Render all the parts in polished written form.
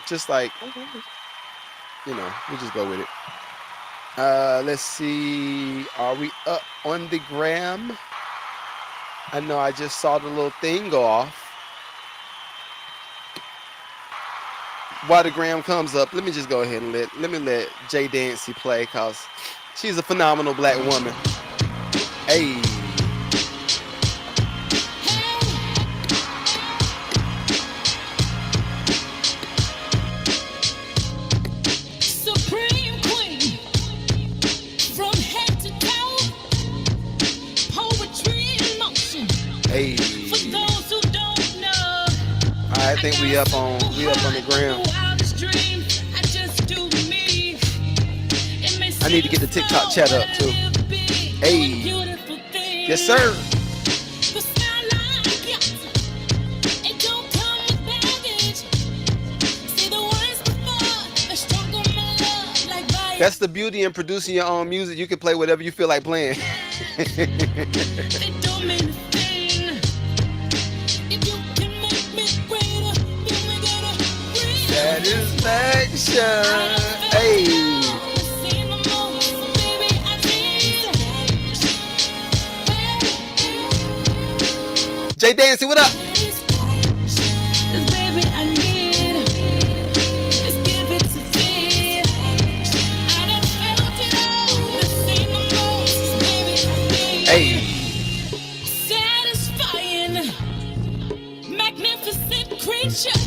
Just like, Okay. we just go with it. Let's see. Are we up on the gram? I know I just saw the little thing go off. While the gram comes up, let me just go ahead and let Jay Dancy play because she's a phenomenal black woman. Hey, Supreme Queen, from head to toe, poetry in motion. hey. For those who don't know, I I think got we a up simple on heart the with gram. the wildest dreams. I just do me. It may I need to seem get the TikTok small, chat but up I too. live big, doing Hey, beautiful yes things. sir. The smile like yours, it don't come with baggage. See the words before, the struggle, my love, like fire. That's the beauty in producing your own music. You can play whatever you feel like playing. It don't mean a thing. If you can make me greater, then we gotta breathe. Satisfaction. I done felt it Hey, all, seen the most, so baby I need Jay Dancy, what up? satisfaction. 'Cause baby I need, just give it to me. I done felt it all, seen the most, so baby I need Hey, satisfying, magnificent creature.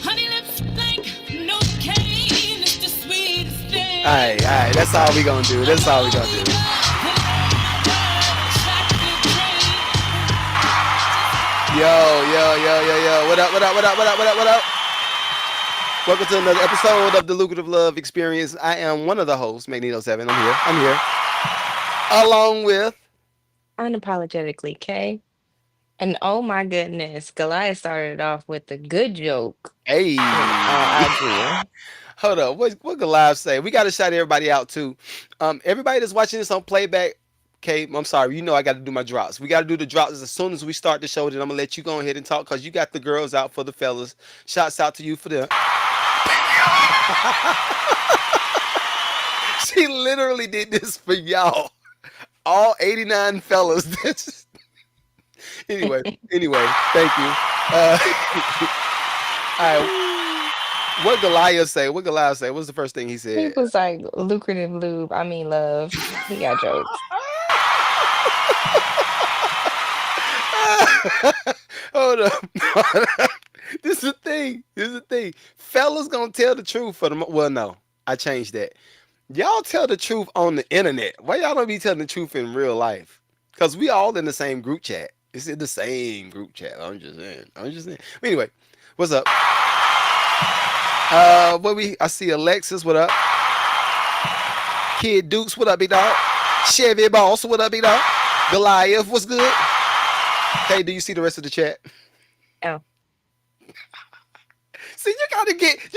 Honey lips like no cane. It's the sweetest thing. all right. That's all we gonna do. I'm That's all we all gonna do. over. Put on my world. Chocolate Yo, yo, yo, yo, yo. What up? What up? What up? What up? What up? What up? Welcome to another episode of the Lucrative Love Experience. I am one of the hosts, Magneto 7. I'm here. I'm here. Along with Unapologetically, Kay. And oh my goodness, Goliath started off with a good joke Hey. on IG. Hold up. What could live say? We gotta shout everybody out too. Everybody that's watching this on playback, okay, I'm sorry. You know I gotta do my drops. We gotta do the drops as soon as we start the show. Then I'm gonna let you go ahead and talk because you got the girls out for the fellas. Shouts out to you for them. She literally did this for y'all. All 89 fellas. anyway, anyway, thank you. Uh, all right. What Goliath say? What Goliath say? What's the first thing he He said? was like, lucrative lube, I mean love. He got jokes. Hold up. This is the thing. This is the thing. Fellas gonna tell the truth for the well, no. I changed that. Y'all tell the truth on the internet. Why y'all don't be telling the truth in real life? Cause we all in the same group chat. It's in the same group chat. I'm just saying. I'm just saying. Anyway, what's up? What we I see Alexis, what up? Kid Dukes, what up, big dog? Chevy Boss, what up, big dog? Goliath, what's good? Hey, do you see the rest of the chat? Oh, See, you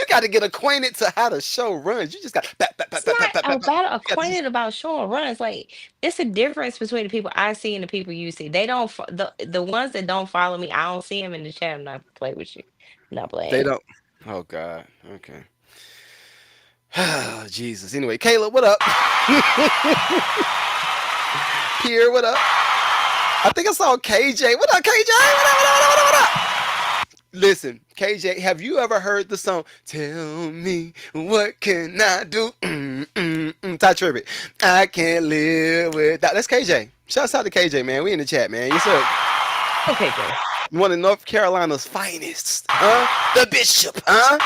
gotta get acquainted to how the show runs. You just got it's not about you got to just acquainted about showing runs. Like, it's a difference between the people I see and the people you see. They don't the ones that don't follow me. I don't see them in the chat. I'm not gonna play with you. I'm not they playing. don't. Oh God. Okay. Jesus. Anyway, Caleb, what up? Pierre, what up? I think I saw KJ. What up, KJ? What up? What up? What up? What up? What up? Listen, KJ, have you ever heard the song "Tell Me What Can I Do"? Ty Tribbett. I can't live without. That's KJ. Shouts out to KJ, man. We in the chat, man. Yes, sir. Okay, Jay. One of North Carolina's finest, huh? The Bishop, huh?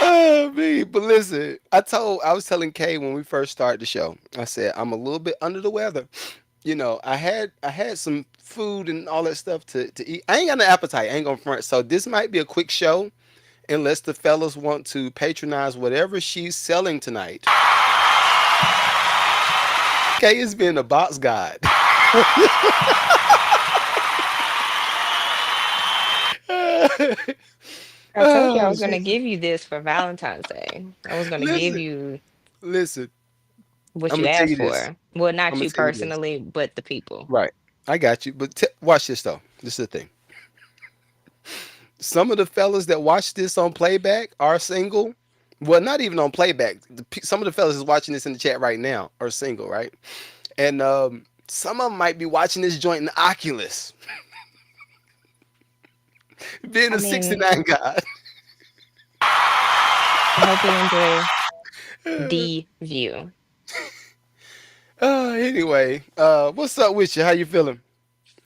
Oh, me. But listen, I was telling Kay when we first started the show. I said I'm a little bit under the weather. I had some food and all that stuff to eat. I ain't got no appetite. I ain't gonna front. So this might be a quick show, unless the fellas want to patronize whatever she's selling tonight. Kay is being a box god. I told you I Oh, was gonna Jesus. give you this for Valentine's Day. I was gonna give Listen, you listen. what I'm you gonna tell asked you this. for. Well, I'm not gonna you tell you this. personally, but the people. Right. I got you. But watch this though. This is the thing. some of the fellas that watch this on playback are single. Well, not even on playback. Some of the fellas is watching this in the chat right now are single, right? And some of them might be watching this joint in Oculus, being I a mean, 69 guy. I hope you enjoy the view. Anyway, what's up with you? How you feeling?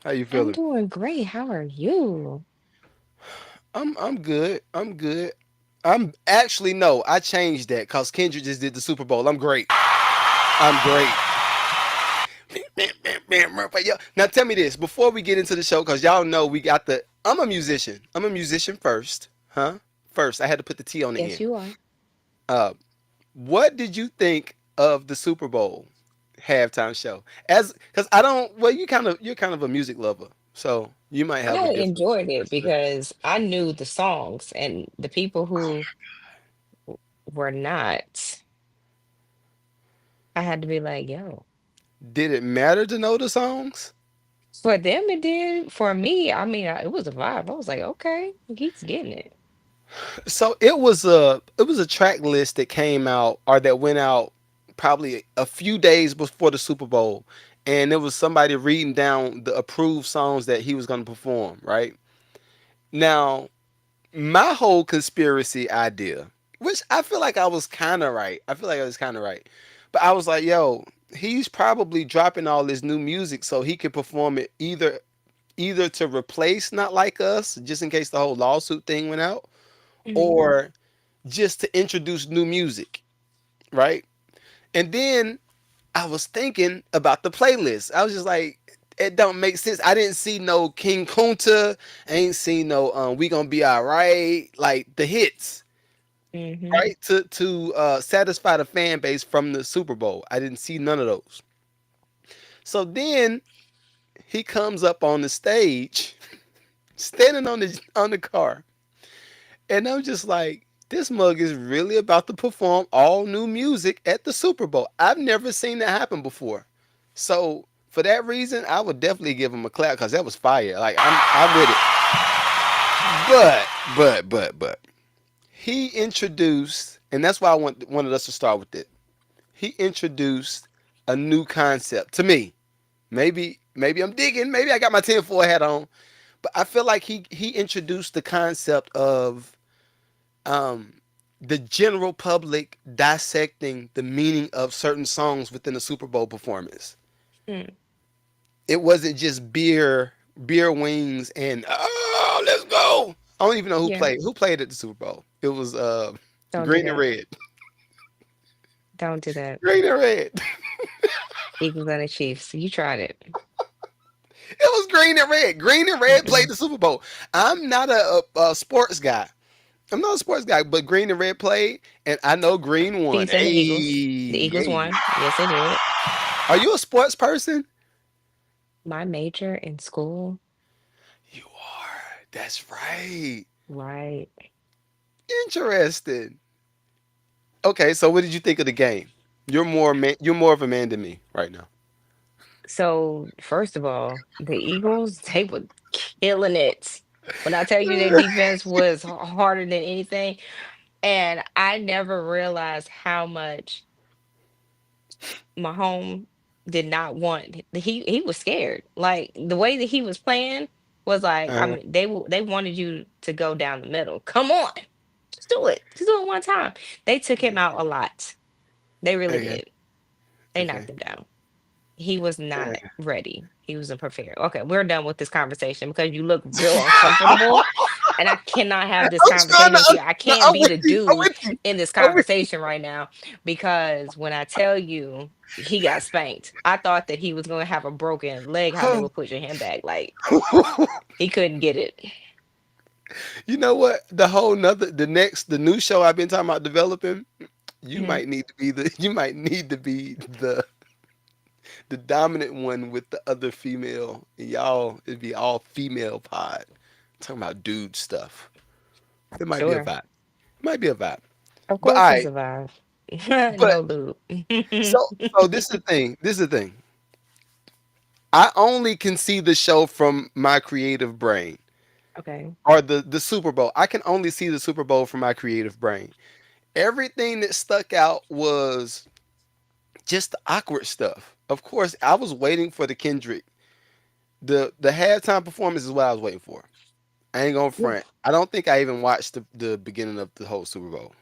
How you I'm feeling? doing great. How are you? I'm good. I'm good. I'm actually no. I changed that because Kendrick just did the Super Bowl. I'm great. I'm great. But now tell me this before we get into the show, because y'all know we got the. I'm a musician. I'm a musician first, huh? First, I had to put the T on the Yes, end. you are. Uh, what did you think of the Super Bowl halftime show? As because I don't. Well, you're kind of a music lover, so you might have a I different enjoyed it perspective. because I knew the songs, and the people who were not, I had to be like, yo. Did it matter to know the songs? For them, it did. For me, I mean, it was a vibe. I was like, okay, he's getting it. So it was a track list that came out or that went out probably a few days before the Super Bowl, and it was somebody reading down the approved songs that he was going to perform. Right now, my whole conspiracy idea, which I feel like I was kind of right. I feel like I was kind of right, but I was like, yo, he's probably dropping all this new music so he could perform it either to replace Not Like Us, just in case the whole lawsuit thing went out, Mhm. or just to introduce new music, right? And then I was thinking about the playlist. I was just like, it don't make sense. I didn't see no King Kunta. I ain't seen no We Gonna Be Alright, like the hits, Mhm. right? To satisfy the fan base from the Super Bowl. I didn't see none of those. So then he comes up on the stage, standing on the car, and I'm just like, this mug is really about to perform all new music at the Super Bowl. I've never seen that happen before. So for that reason, I would definitely give him a clap because that was fire. Like I'm with it. But he introduced, and that's why wanted us to start with it. He introduced a new concept to me. Maybe I'm digging. Maybe I got my tinfoil hat on, but I feel like he introduced the concept of um, the general public dissecting the meaning of certain songs within a Super Bowl performance. Mm. It wasn't just beer wings, and oh, let's go. I don't even know Yeah, who played at the Super Bowl. It was don't do Green and that. Red. Don't do that. Green and Red. Eagles and the Chiefs. You tried it. It was Green and Red. Green and Red played Mm-mm. the Super Bowl. I'm not a sports guy. I'm not a sports guy, but Green and Red played, and I know Green won. Chiefs and the Hey, Eagles. The Eagles hey. won. Yes, they did. Are you a sports person? My major in school, You are. That's right. right? Interesting. Okay, so what did you think of the game? You're more of a man than me right now. So, first of all, the Eagles, they were killing it. When I tell you their defense was harder than anything, and I never realized how much Mahomes did not want he was scared. Like the way that he was playing was like, I Uh, mean, they wanted you to go down the middle. Come on, just do it. Just do it one time. They took him out a lot. They really okay, did. They knocked okay. him down. He was not Okay. ready. He wasn't prepared. Okay, we're done with this conversation because you look real uncomfortable, and I cannot have this I'm trying conversation with to. you. I No, can't I'm be with the you. I'm dude with you. in this I'm with conversation right now because when I tell you he got spanked, I thought that he was going to have a broken leg. How they were pushing him back, like you. he couldn't get it. You know what? The new show I've been talking about developing. You Mhm. might need to be the. You might need to be the dominant one with the other female. And y'all, it'd be all female pod. Talking about dude stuff. It might be a Sure, vibe. It might be a vibe. of But all course he right. survived. But No lube. so so this is the thing. This is the thing. I only can see the show from my creative brain. Okay. or the Super Bowl. I can only see the Super Bowl from my creative brain. Everything that stuck out was just the awkward stuff. Of course, I was waiting for the Kendrick. The halftime performance is what I was waiting for. I ain't gonna Yeah. front. I don't think I even watched the beginning of the whole Super Bowl.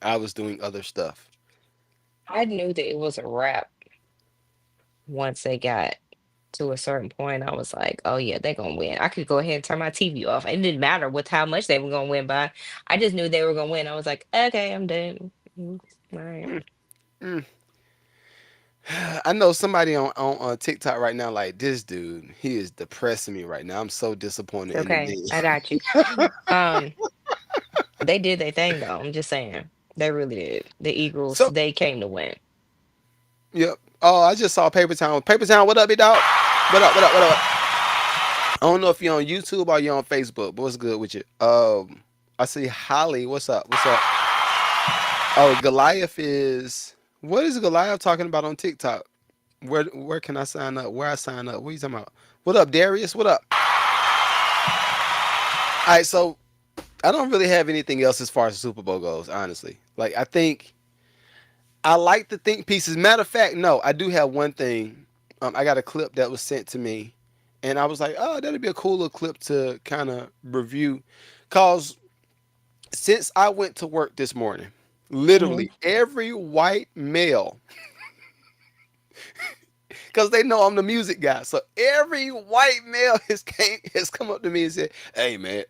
I was doing other stuff. I knew that it was a wrap once they got to a certain point. I was like, oh yeah, they're gonna win. I could go ahead and turn my TV off. It didn't matter with how much they were gonna win by. I just knew they were gonna win. I was like, okay, I'm done. All right. Mm, mm. I know somebody on TikTok right now, like this dude. He is depressing me right now. I'm so disappointed in the Okay, I man. got you. Um, they did their thing though. I'm just saying. They really did. The Eagles, So, they came to win. yep. Oh, I just saw Paper Town. Paper Town, what up, big dog? What up? What up? What up? I don't know if you're on YouTube or you're on Facebook, but what's good with you? I see Holly. What's up? What's up? Oh, Goliath is. What is Goliath talking about on TikTok? Where can I sign up? Where I sign up? What are you talking about? What up, Darius? What up? All right, so I don't really have anything else as far as the Super Bowl goes, honestly. Like I think I like the think pieces. Matter of fact, no, I do have one thing. I got a clip that was sent to me, and I was like, oh, that'd be a cool little clip to kind of review, cause since I went to work this morning, Hmm. literally every white male, because they know I'm the music guy, so every white male has come up to me and said, "Hey man,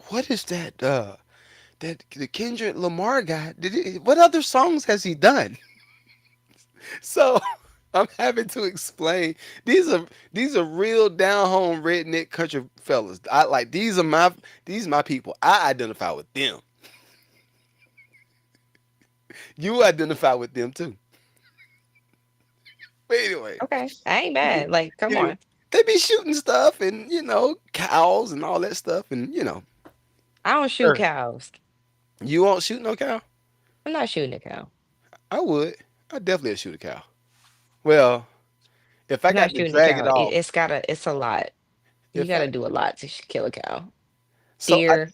what is that? That the Kendrick Lamar guy? What other songs has he done?" So I'm having to explain. These are real down home redneck country fellas. I like these are my people. I identify with them. You identify with them too. But anyway, Okay, I ain't anyway, bad. Like, come anyway, on. they be shooting stuff and cows and all that stuff and I don't shoot sure. cows. You won't shoot no cow? I'm not shooting a cow. I would. I definitely would shoot a cow. Well, if I I'm not got to shooting a drag it cow. off, It's a lot. You if I gotta do a lot to kill a cow. so Deer,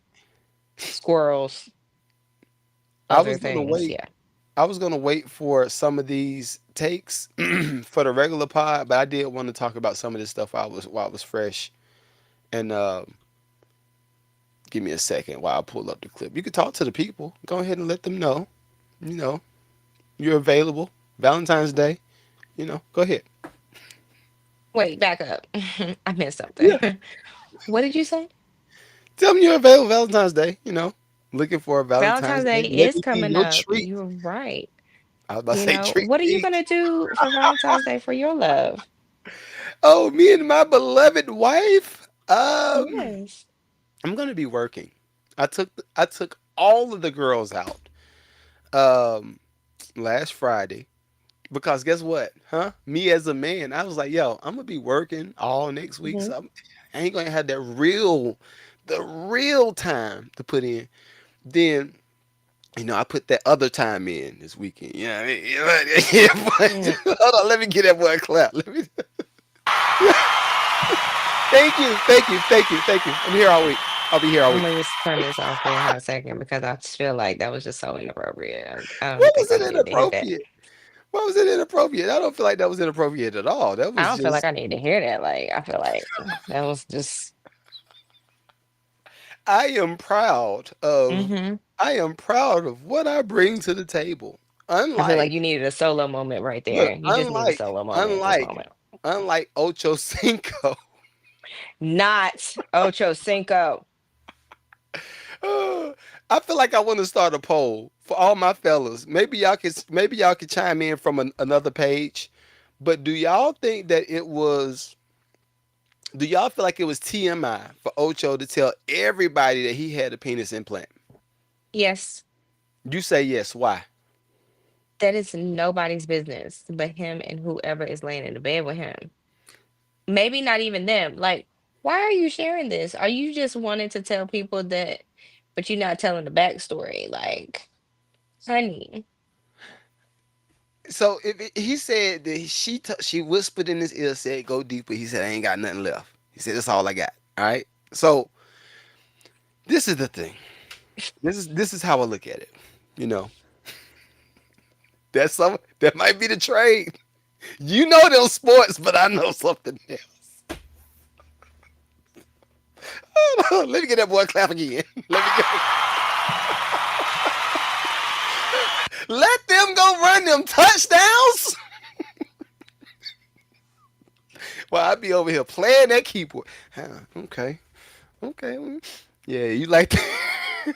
squirrels, I other was gonna things. wait. Yeah. I was gonna wait for some of these takes for the regular pod, but I did want to talk about some of this stuff while I was fresh. And give me a second while I pull up the clip. You can talk to the people. Go ahead and let them know. You know you're available. Valentine's Day. Go ahead. Wait, back up. I missed something. Yeah. What did you say? Tell them you're available Valentine's Day. Looking for a Valentine's Valentine's Day Day. Let is me be coming your up. treat. You're right. I was about to say treat What are you me. gonna do for Valentine's Day for your love? Oh, me and my beloved wife. Yes. I'm gonna be working. I took all of the girls out um last Friday because guess what? Huh? Me as a man, I was like, yo, I'm gonna be working all next week, Hmm. so I ain't gonna have the real time to put in. Then I put that other time in this weekend. Yeah, I mean, yeah, Mm. hold on, let me get that boy a clap. Let me. Thank you, thank you, thank you, thank you. I'm here all week. I'll be here all I'm week. gonna just turn this off for a hot second because I just feel like that was just so inappropriate. I What don't was think I it needed to hear that. inappropriate? Why was it inappropriate? I don't feel like that was inappropriate at all. That I was don't feel like just I need to hear that. Like, I feel like that was just. I am proud of Hmm. I am proud of what I bring to the table. I feel like Unlike you needed a solo moment right look, there. You just need a unlike solo moment at this unlike moment. unlike Ocho Cinco. Not Ocho Cinco. I feel like I want to start a poll for all my fellas. Maybe y'all could chime in from another page. But do y'all feel like it was TMI for Ocho to tell everybody that he had a penis implant? Yes, You say yes. Why? that is nobody's business but him and whoever is laying in the bed with him. Maybe not even them. Like, why are you sharing this? Are you just wanting to tell people that, but you're not telling the backstory? Like, honey, So if he said that she whispered in his ear, said, "Go deeper." He said, "I ain't got nothing left." He said, "That's all I got." All right. So This is the thing. This is how I look at it. You know, that might be the trade. You know them sports, but I know something else. Hold on, let me get that boy clap again. Let me get, let them go run them touchdowns. While I be over here playing that keyboard. Huh, okay, okay. Yeah, you like that?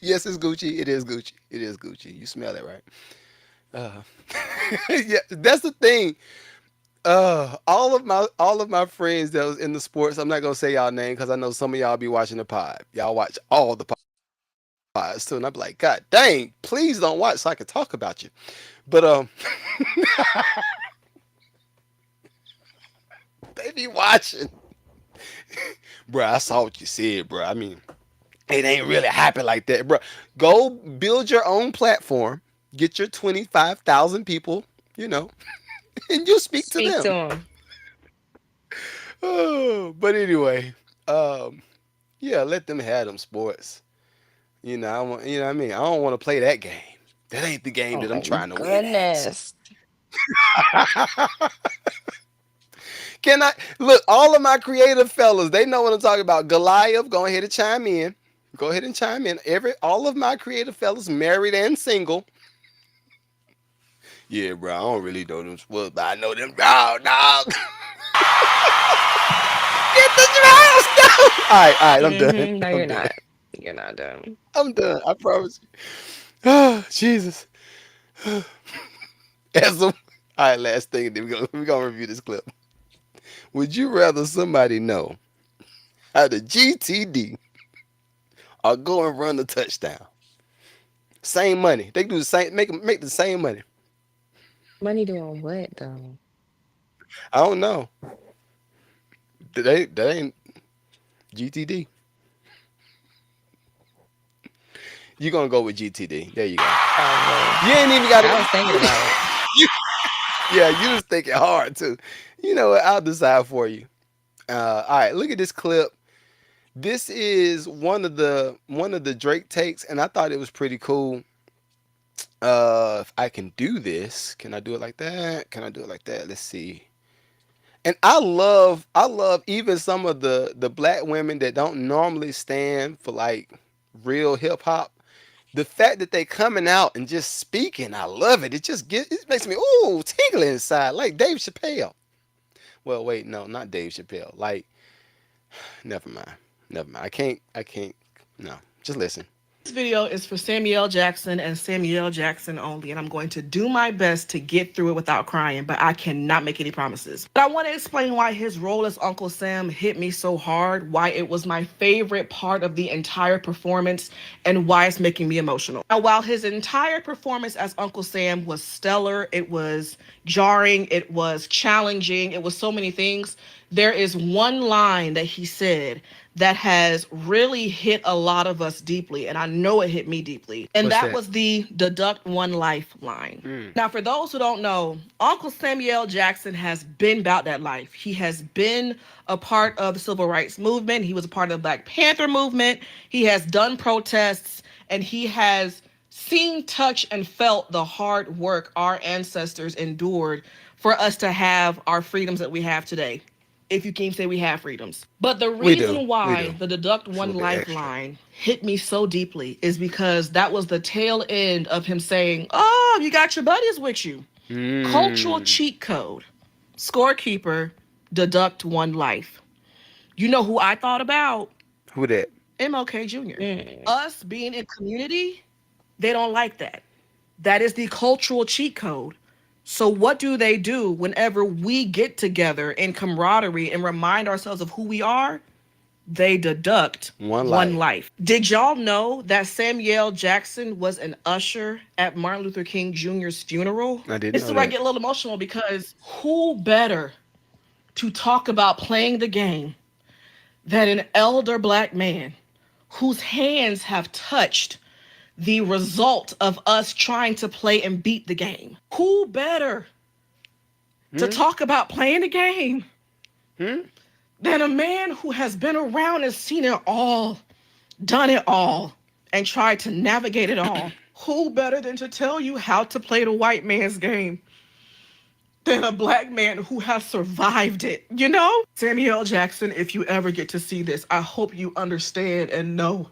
Yes, it's Gucci. It is Gucci. It is Gucci. You smell it, right? Uh, yeah, that's the thing. All of my friends that was in the sports. I'm not gonna say y'all name because I know some of y'all be watching the pod. Y'all watch all the pods too, and I'm like, God dang, please don't watch so I can talk about you. But they be watching, bro. I saw what you said, bro. I mean, it ain't really happen like that, bro. Go build your own platform. Get your 25,000 people, you know, and you speak to Speak to them. him. Oh, but anyway, um, yeah, let them have them sports. You know what I mean? I don't want to play that game. That ain't the game Oh that I'm my trying to win at. goodness. Can I look? All of my creative fellas, they know what I'm talking about. Goliath, go ahead and chime in. Go ahead and chime in. All of my creative fellas, married and single. Yeah, bro, I don't really know them sports, but I know them. Dog, dog. Get the drums, dog. All right, I'm done. No, I'm you're done. not. You're not done. I'm done. I promise you. Oh, Jesus. As a, all right, last thing, then we gonna review this clip. Would you rather somebody know how the GTD or go and run the touchdown? Same money. They do the same. Make the same money. Money doing what though? I don't know. That ain't GTD. You gonna go with GTD? There you go. Probably. You ain't even got I was to. thinking about it. You, yeah, you was thinking hard too. You know what? I'll decide for you. All right, look at this clip. This is one of the Drake takes, and I thought it was pretty cool. If I can do this, can I do it like that? Can I do it like that? Let's see. And I love even some of the black women that don't normally stand for like real hip hop. The fact that they coming out and just speaking, I love it. It makes me ooh tingling inside, like Dave Chappelle. Well, wait, no, not Dave Chappelle. Like, never mind, never mind. I can't. No, just listen. This video is for Samuel Jackson and Samuel Jackson only, and I'm going to do my best to get through it without crying, but I cannot make any promises. But I want to explain why his role as Uncle Sam hit me so hard, why it was my favorite part of the entire performance, and why it's making me emotional. Now, while his entire performance as Uncle Sam was stellar, it was jarring, it was challenging, it was so many things, there is one line that he said that has really hit a lot of us deeply, and I know it hit me deeply. And What's that that? was the deduct one life line. Mm. Now, for those who don't know, Uncle Samuel Jackson has been about that life. He has been a part of the civil rights movement. He was a part of the Black Panther movement. He has done protests, and he has seen, touched, and felt the hard work our ancestors endured for us to have our freedoms that we have today, if you can say we have freedoms. But the We do. reason We do. why the deduct It's a one little bit extra. lifeline hit me so deeply is because that was the tail end of him saying, "Oh, you got your buddies with you." Cultural Mm. cheat code. Scorekeeper, deduct one life. You know who I thought about? Who that? MLK Jr. Mm. Us being in community, they don't like that. That is the cultural cheat code. So what do they do whenever we get together in camaraderie and remind ourselves of who we are? They deduct One one life. life. Did y'all know that Samuel Jackson was an usher at Martin Luther King Jr.'s funeral? I didn't This is know where I that. get a little emotional because who better to talk about playing the game than an elder black man whose hands have touched the result of us trying to play and beat the game? Who better to Hmm? talk about playing the game Hmm? than a man who has been around and seen it all, done it all, and tried to navigate it all. Who better than to tell you how to play the white man's game than a black man who has survived it, you know? Samuel L. Jackson, if you ever get to see this, I hope you understand and know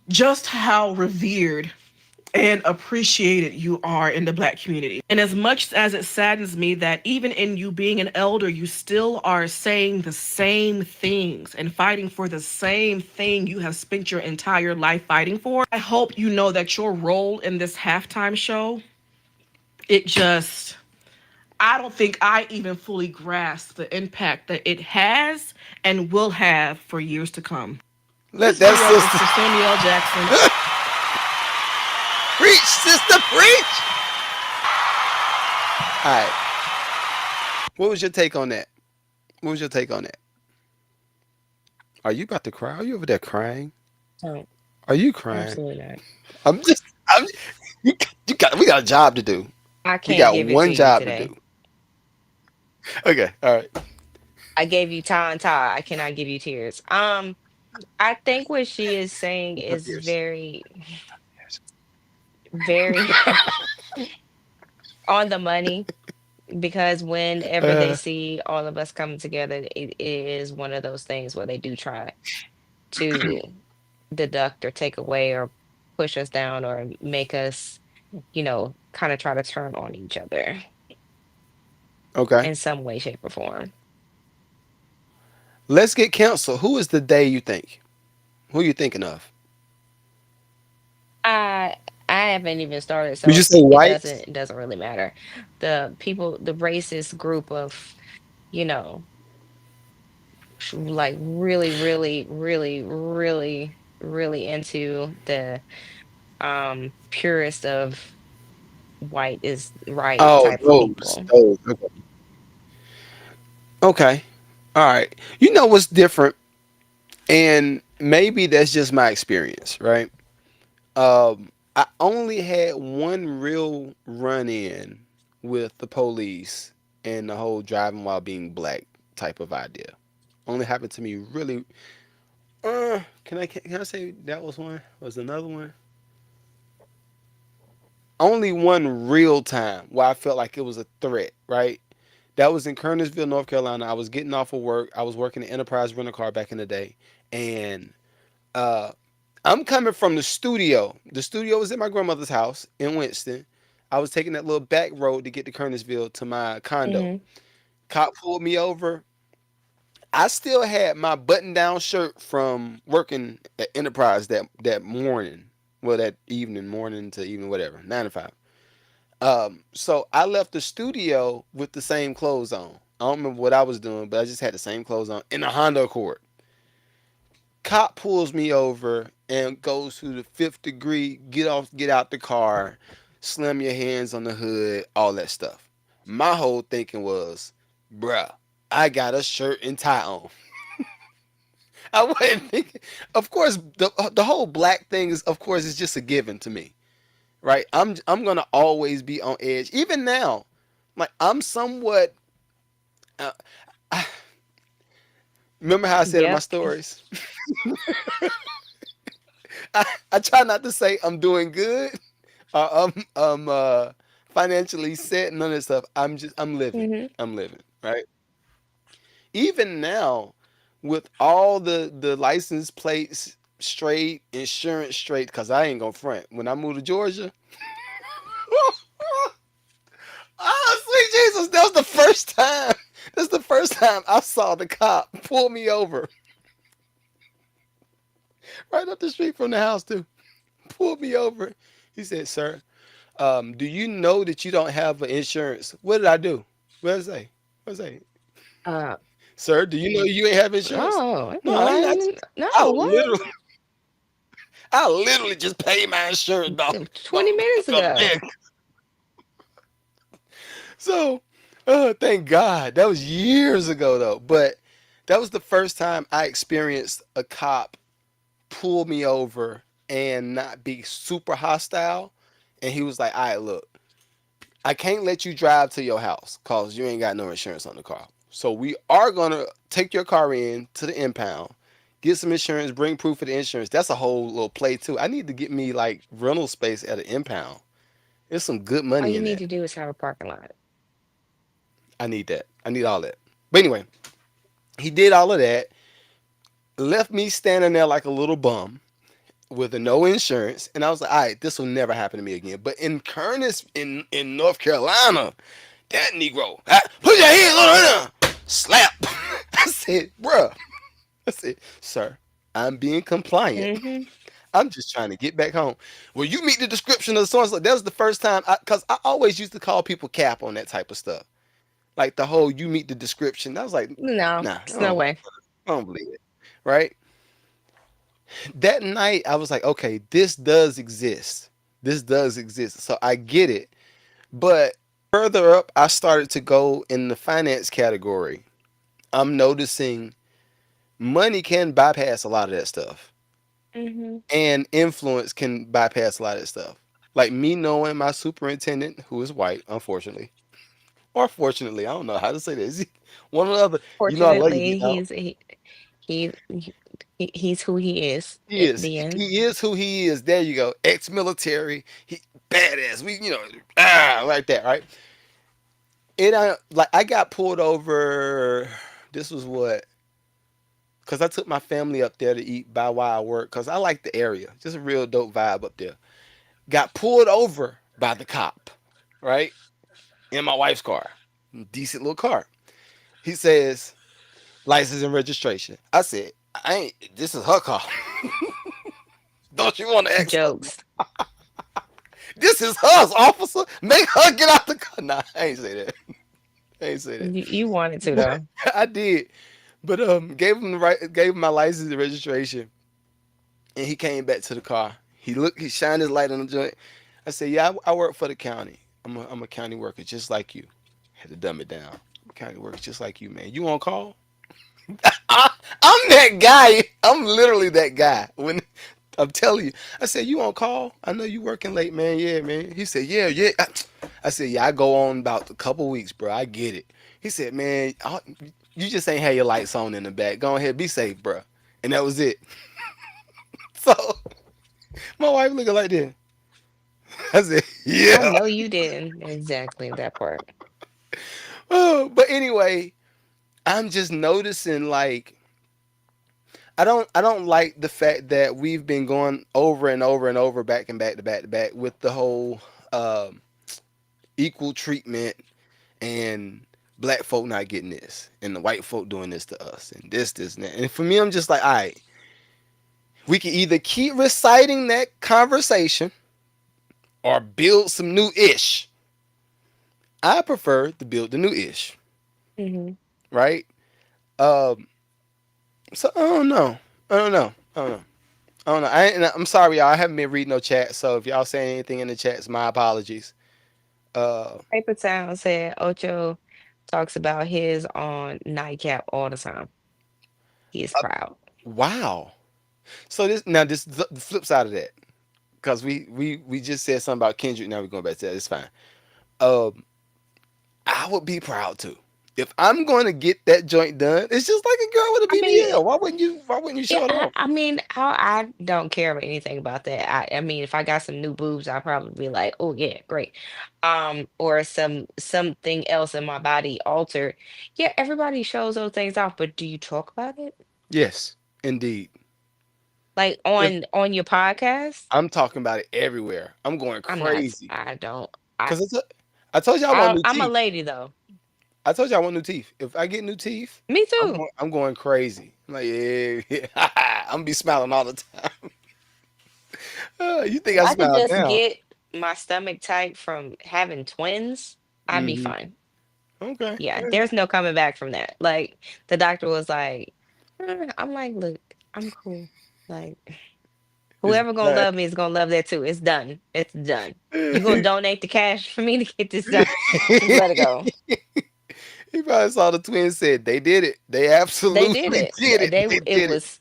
just how revered and appreciated you are in the black community. And as much as it saddens me that even in you being an elder, you still are saying the same things and fighting for the same thing you have spent your entire life fighting for, I hope you know that your role in this halftime show, it just, I don't think I even fully grasp the impact that it has and will have for years to come. Let This that video is sister for Samuel Jackson. preach, sister, preach. All right. What was your take on that? What was your take on that? Are you about to cry? Are you over there crying? Oh, Are you crying? absolutely not. I'm just. I'm. You, you got. We got a job to do. I We can't got give it to one you job to today. do. Okay. All right. I gave you time, Ty. I cannot give you tears. I think what she is saying No is tears. very, very on the money because whenever they Uh, see all of us coming together, it is one of those things where they do try to deduct or take away or push us down or make us, kind of try to turn on each other okay. in some way, shape, or form. Let's get canceled. Who is the day you think? Who are you thinking of? I I haven't even started, Would you so say whites? it doesn't really matter. The people, the racist group of, you know, like really, really, really, really, really into the purest of white is right Oh, type of those. people. Those. Okay. Okay. All right. You know what's different, and maybe that's just my experience, right? I only had one real run in with the police and the whole driving while being black type of idea. Only happened to me really. Can I say that was one? Was another one? Only one real time where I felt like it was a threat, right? That was in Kernersville, North Carolina. I was getting off of work. I was working at Enterprise Rental Car back in the day, and uh, I'm coming from the studio. The studio was at my grandmother's house in Winston. I was taking that little back road to get to Kernersville to my condo. Hmm. Cop pulled me over. I still had my button-down shirt from working at Enterprise that morning. Well, that evening, morning to evening, whatever, 9 to 5. So I left the studio with the same clothes on. I don't remember what I was doing, but I just had the same clothes on in a Honda Accord. Cop pulls me over and goes to the fifth degree, get out the car, slam your hands on the hood, all that stuff. My whole thinking was, bruh, I got a shirt and tie on. I wasn't thinking. Of course, the whole black thing is, of course, is just a given to me, right? I'm gonna always be on edge, even now. Like I'm somewhat. Uh, I, remember how I said in my Yep. stories? I try not to say I'm doing good. I'm financially set, none of that stuff. I'm living. Hmm. I'm living, right? Even now, with all the license plates straight, insurance straight, because I ain't gonna front. When I moved to Georgia, oh sweet Jesus, that was the first time. That's the first time I saw the cop pull me over right up the street from the house too. Pulled me over. He said, "Sir, do you know that you don't have an insurance?" What did I do? What did I say? What did I say? Uh, Sir, do you know you ain't have insurance? no, No, I ain't. I no, what? literally, I literally just paid my insurance dog, 20 dog minutes a ago. bit. So, thank God that was years ago though. But that was the first time I experienced a cop pull me over and not be super hostile. And he was like, "All right, look, I can't let you drive to your house because you ain't got no insurance on the car. So we are gonna take your car in to the impound, get some insurance, bring proof of the insurance. That's a whole little play too. I need to get me like rental space at an impound. There's some good All money you in need that. to do is have a parking lot. I need that. I need all that. But anyway, he did all of that, left me standing there like a little bum with a no insurance, and I was like, all right, this will never happen to me again. But in Kernis, in North Carolina, that Negro, put your hands on her, slap. I said, bruh, I said, sir, I'm being compliant. Hmm. I'm just trying to get back home. Well, you meet the description of the so and so. That was the first time, because I always used to call people cap on that type of stuff. Like the whole you meet the description. I was like, No, nah, it's no way. I don't believe it. Right? That night, I was like, okay, this does exist. This does exist. So I get it. But further up, I started to go in the finance category. I'm noticing money can bypass a lot of that stuff, Hmm. and influence can bypass a lot of that stuff. Like me knowing my superintendent, who is white, unfortunately, or fortunately, I don't know how to say this. One or the other. You know, I love you, Fortunately, Deep Dog. he, he's who he is He at is. the end. He is who he is. There you go. Ex-military. He badass. We, like that, right? It like I got pulled over. This was what? Cause I took my family up there to eat by while I work. Cause I like the area. Just a real dope vibe up there. Got pulled over by the cop, right? In my wife's car. Decent little car. He says, license and registration. I said, I ain't this is her car. Don't you want to ask her? Jokes. This is hers, officer. Make her get out the car. Nah, I ain't say that. I ain't say that. You wanted to But though. I did. But gave him my license and registration, and he came back to the car. He shined his light on the joint. I said, "Yeah, I work for the county. I'm a county worker just like you." Had to dumb it down. I'm a county worker just like you, man. You on call? I'm that guy. I'm literally that guy. When I'm telling you, I said, "You on call? I know you working late, man. Yeah, man." He said, "Yeah, yeah." I said, "Yeah, I go on about a couple weeks, bro. I get it." He said, "Man, you just ain't had your lights on in the back. Go ahead, be safe, bro." And that was it. So my wife looking like this. I said, I "Yeah." know you didn't exactly that part. Oh, but anyway, I'm just noticing like I don't like the fact that we've been going over and over and over back and back to back to back with the whole um, equal treatment and black folk not getting this and the white folk doing this to us and this and that. And for me, I'm just like, all right, we can either keep reciting that conversation or build some new ish. I prefer to build the new ish, Hmm. right? Um, so I don't know. I don't know. I don't know. I don't know. I'm sorry, y'all. I haven't been reading no chat. So if y'all saying anything in the chats, my apologies. Uh, Paper Town said Ocho talks about his on nightcap all the time. He is proud. wow. So this is the flip side of that, because we just said something about Kendrick. Now we're going back to that. It's fine. Um, I would be proud too. If I'm going to get that joint done, it's just like a girl with a I mean, BBL. Why wouldn't you? Why wouldn't you yeah, show it off? I mean, I don't care about anything about that. I mean, if I got some new boobs, I'd probably be like, oh yeah, great. Or something else in my body altered. Yeah, everybody shows those things off, but do you talk about it? Yes, indeed. Like If on your podcast? I'm talking about it everywhere, I'm going I'm not. crazy. I don't. I, Cause I told you I want new I'm a teeth. lady though. I told you I want new teeth. If I get new teeth, Me I'm too. going, I'm going crazy. I'm like, yeah, yeah. I'm gonna be smiling all the time. You think If I I could smile just now? get my stomach tight from having twins, I'd be Hmm. fine. Okay. Yeah, there's no coming back from that. Like the doctor was like, I'm like, look, I'm cool. Like It's whoever gonna done. love me is gonna love that too. It's done. It's done. You gonna donate the cash for me to get this done? Just let it go. He probably saw the twins said they did it. They They did absolutely it. did it. They It did it. was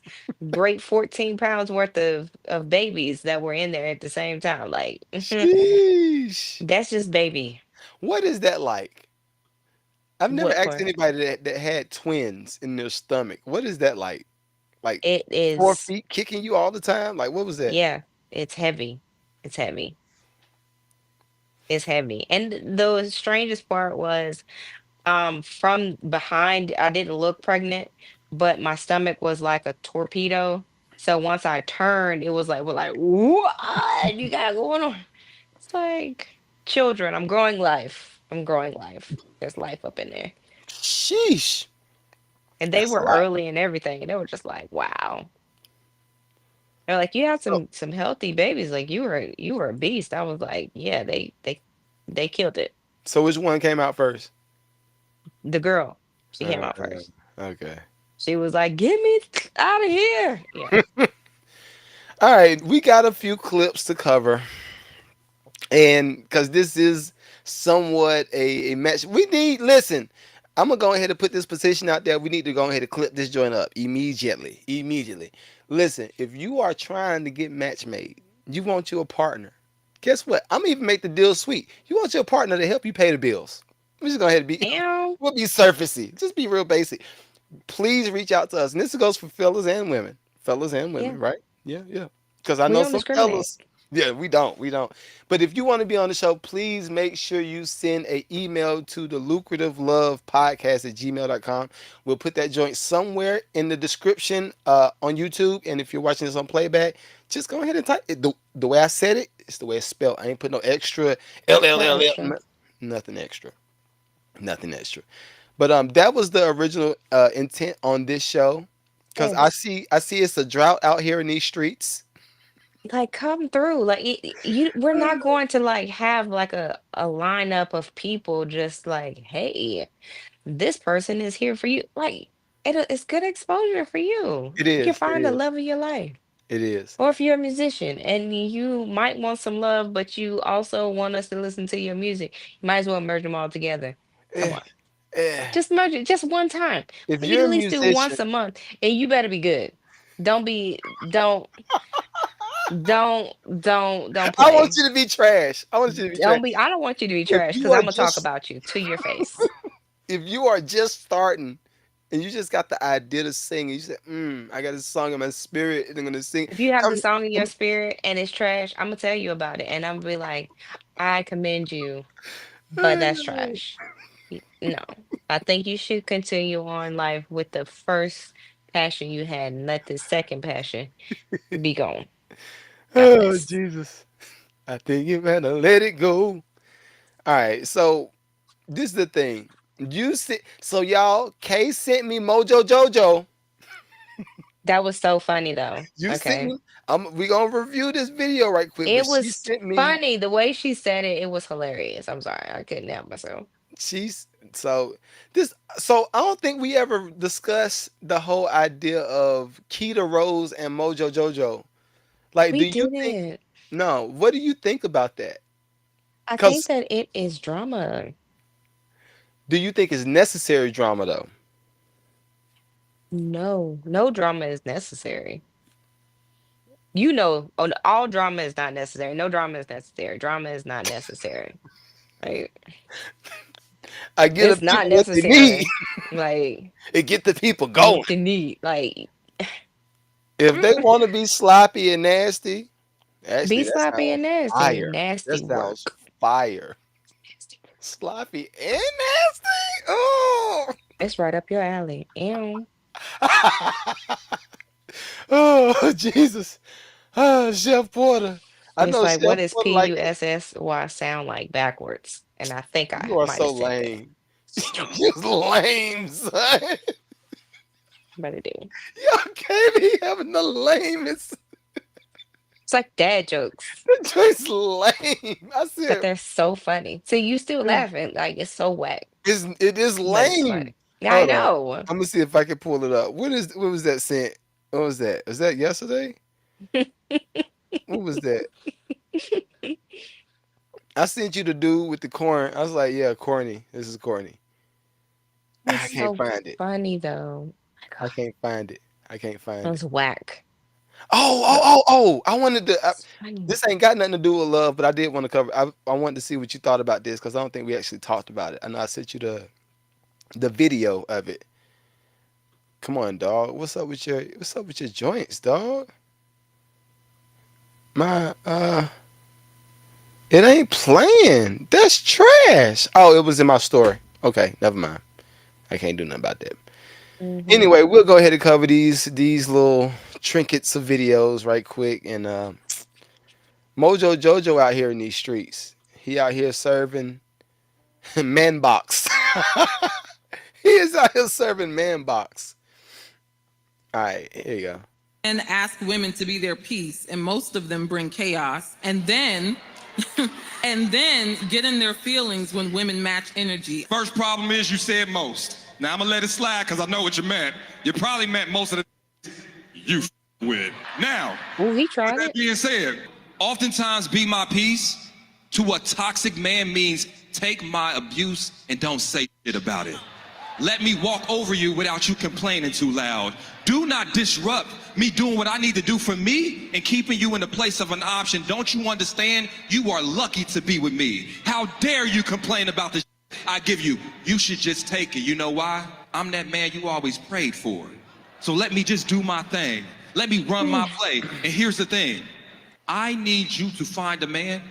great 14 pounds worth of babies that were in there at the same time. Like Sheesh. that's just baby. What is that like? I've never What asked part? anybody that had twins in their stomach. What is that like? Like It is, 4 feet kicking you all the time? Like what was that? yeah, it's heavy. It's heavy. It's heavy. And the strangest part was, from behind, I didn't look pregnant, but my stomach was like a torpedo. So once I turned, it was like, we're like, what you got going on? It's like children. I'm growing life. I'm growing life. There's life up in there. Sheesh. And they That's a were lot. early and everything. And they were just like, wow. They're like, you had So, some healthy babies. Like you were a beast. I was like, yeah, they killed it. so which one came out first? The girl, she came Uh, out first. okay. She was like, get me out of here. Yeah. All right, we got a few clips to cover. And because this is somewhat a match, we need, listen, I'm going to go ahead and put this position out there. We need to go ahead and clip this joint up immediately. Immediately. Listen, if you are trying to get match made, you want your partner. Guess what? I'm even make the deal sweet. You want your partner to help you pay the bills. I'm just go ahead and be, Damn, we'll be surfacey. Just be real basic. Please reach out to us. And this goes for fellas and women. Fellas and yeah. women, right? Yeah, yeah. Because I We know don't some discriminate. fellas. Yeah, we don't. We don't. But if you want to be on the show, please make sure you send an email to the lucrative love podcast at gmail.com. We'll put that joint somewhere in the description on YouTube. And if you're watching this on playback, just go ahead and type it. The way I said it, it's the way it's spelled. I ain't put no extra L L No L L. extra. Nothing extra. Nothing extra. But that was the original intent on this show. Cause I Yes. see it's a drought out here in these streets. Like come through. Like we're not going to like have like a lineup of people just like, hey, this person is here for you. Like it's good exposure for you. It You can is. It find the is. love of your life. It is. Or if you're a musician and you might want some love, but you also want us to listen to your music, you might as well merge them all together. Come Eh, on. eh. Just merge it just one time. If We can you're at a least do musician, once a month. And you better be good. Don't be don't I want play. you to be trash. I want you to be trash. I don't want you to be If trash you because are I'm gonna talk just about you to your face. if you are just starting and you just got the idea to sing, and you say, I got this song in my spirit, and I'm gonna sing. If you have the Come, song in your come, spirit and it's trash, I'm gonna tell you about it. And I'm gonna be like, I commend you, but that's eh. trash. No. I think you should continue on life with the first passion you had and let the second passion be gone. God Oh bless. Jesus. I think you better let it go. All right, so this is the thing. You see, so y'all, Kay sent me Mojo Jojo. That was so funny though. You sent Okay. me. We gonna review this video right quick, but It she was sent me. funny. The way she said it, it was hilarious. I'm sorry. I couldn't help myself. She's so this. So I don't think we ever discussed the whole idea of Keita Rose and Mojo Jojo. Like, We do you think? didn't. No. What do you think about that? I think Because that it is drama. do you think it's necessary drama though? No, no drama is necessary. You know, all drama is not necessary. No drama is necessary. Drama is not necessary. Like, I get the it's not people what they need. necessary. Like, It get the people going. what you need. Like, If they mm, want to be sloppy and nasty, actually be that sloppy and sounds nasty. fire. That Nasty sounds work. fire. Nasty work. Sloppy and nasty. Oh. It's right up your alley. Ew. Oh Jesus. Chef Porter. I It's know like, what Chef is Porter like it. PUSSY sound like backwards? And I think I You are might have so said that. lame. You're lame, son. But I do. Y'all can't be having the lamest. It's like dad jokes, That joint's lame. I but said, they're so funny. So you still laughing. Like, it's so whack, it is but it's funny. lame. Yeah, I Hold on. know. I'm gonna see if I can pull it up. What was that scent? What was that? Was that yesterday? What was that? I sent you the dude with the corn. I was like, yeah, corny. This is corny. It's I can't so find it. funny though. My I God, can't find it. I can't it find it. was whack, Oh, but oh, oh, oh! I wanted to. it's funny. This ain't got nothing to do with love, but I did want to cover. I wanted to see what you thought about this because I don't think we actually talked about it. I know I sent you the video of it. Come on, dog. What's up with your joints, dog? My it ain't playing. That's trash. Oh, it was in my story. Okay, never mind. I can't do nothing about that. Hmm. Anyway, we'll go ahead and cover these little trinkets of videos right quick. And Mojo Jojo out here in these streets. He out here serving man box. He is out here serving man box. All right, here you go. And ask women to be their peace, and most of them bring chaos. And then and then get in their feelings when women match energy. First problem is you said most. Now I'm gonna let it slide because I know what you meant. You probably meant most of the you with. Now, Oh, he with tried that it. being said, oftentimes be my peace to a toxic man means take my abuse and don't say shit about it. Let me walk over you without you complaining too loud. Do not disrupt me doing what I need to do for me and keeping you in the place of an option. Don't you understand? You are lucky to be with me. How dare you complain about the shit I give you? You should just take it. You know why? I'm that man you always prayed for. So let me just do my thing. Let me run my play. And here's the thing. I need you to find a man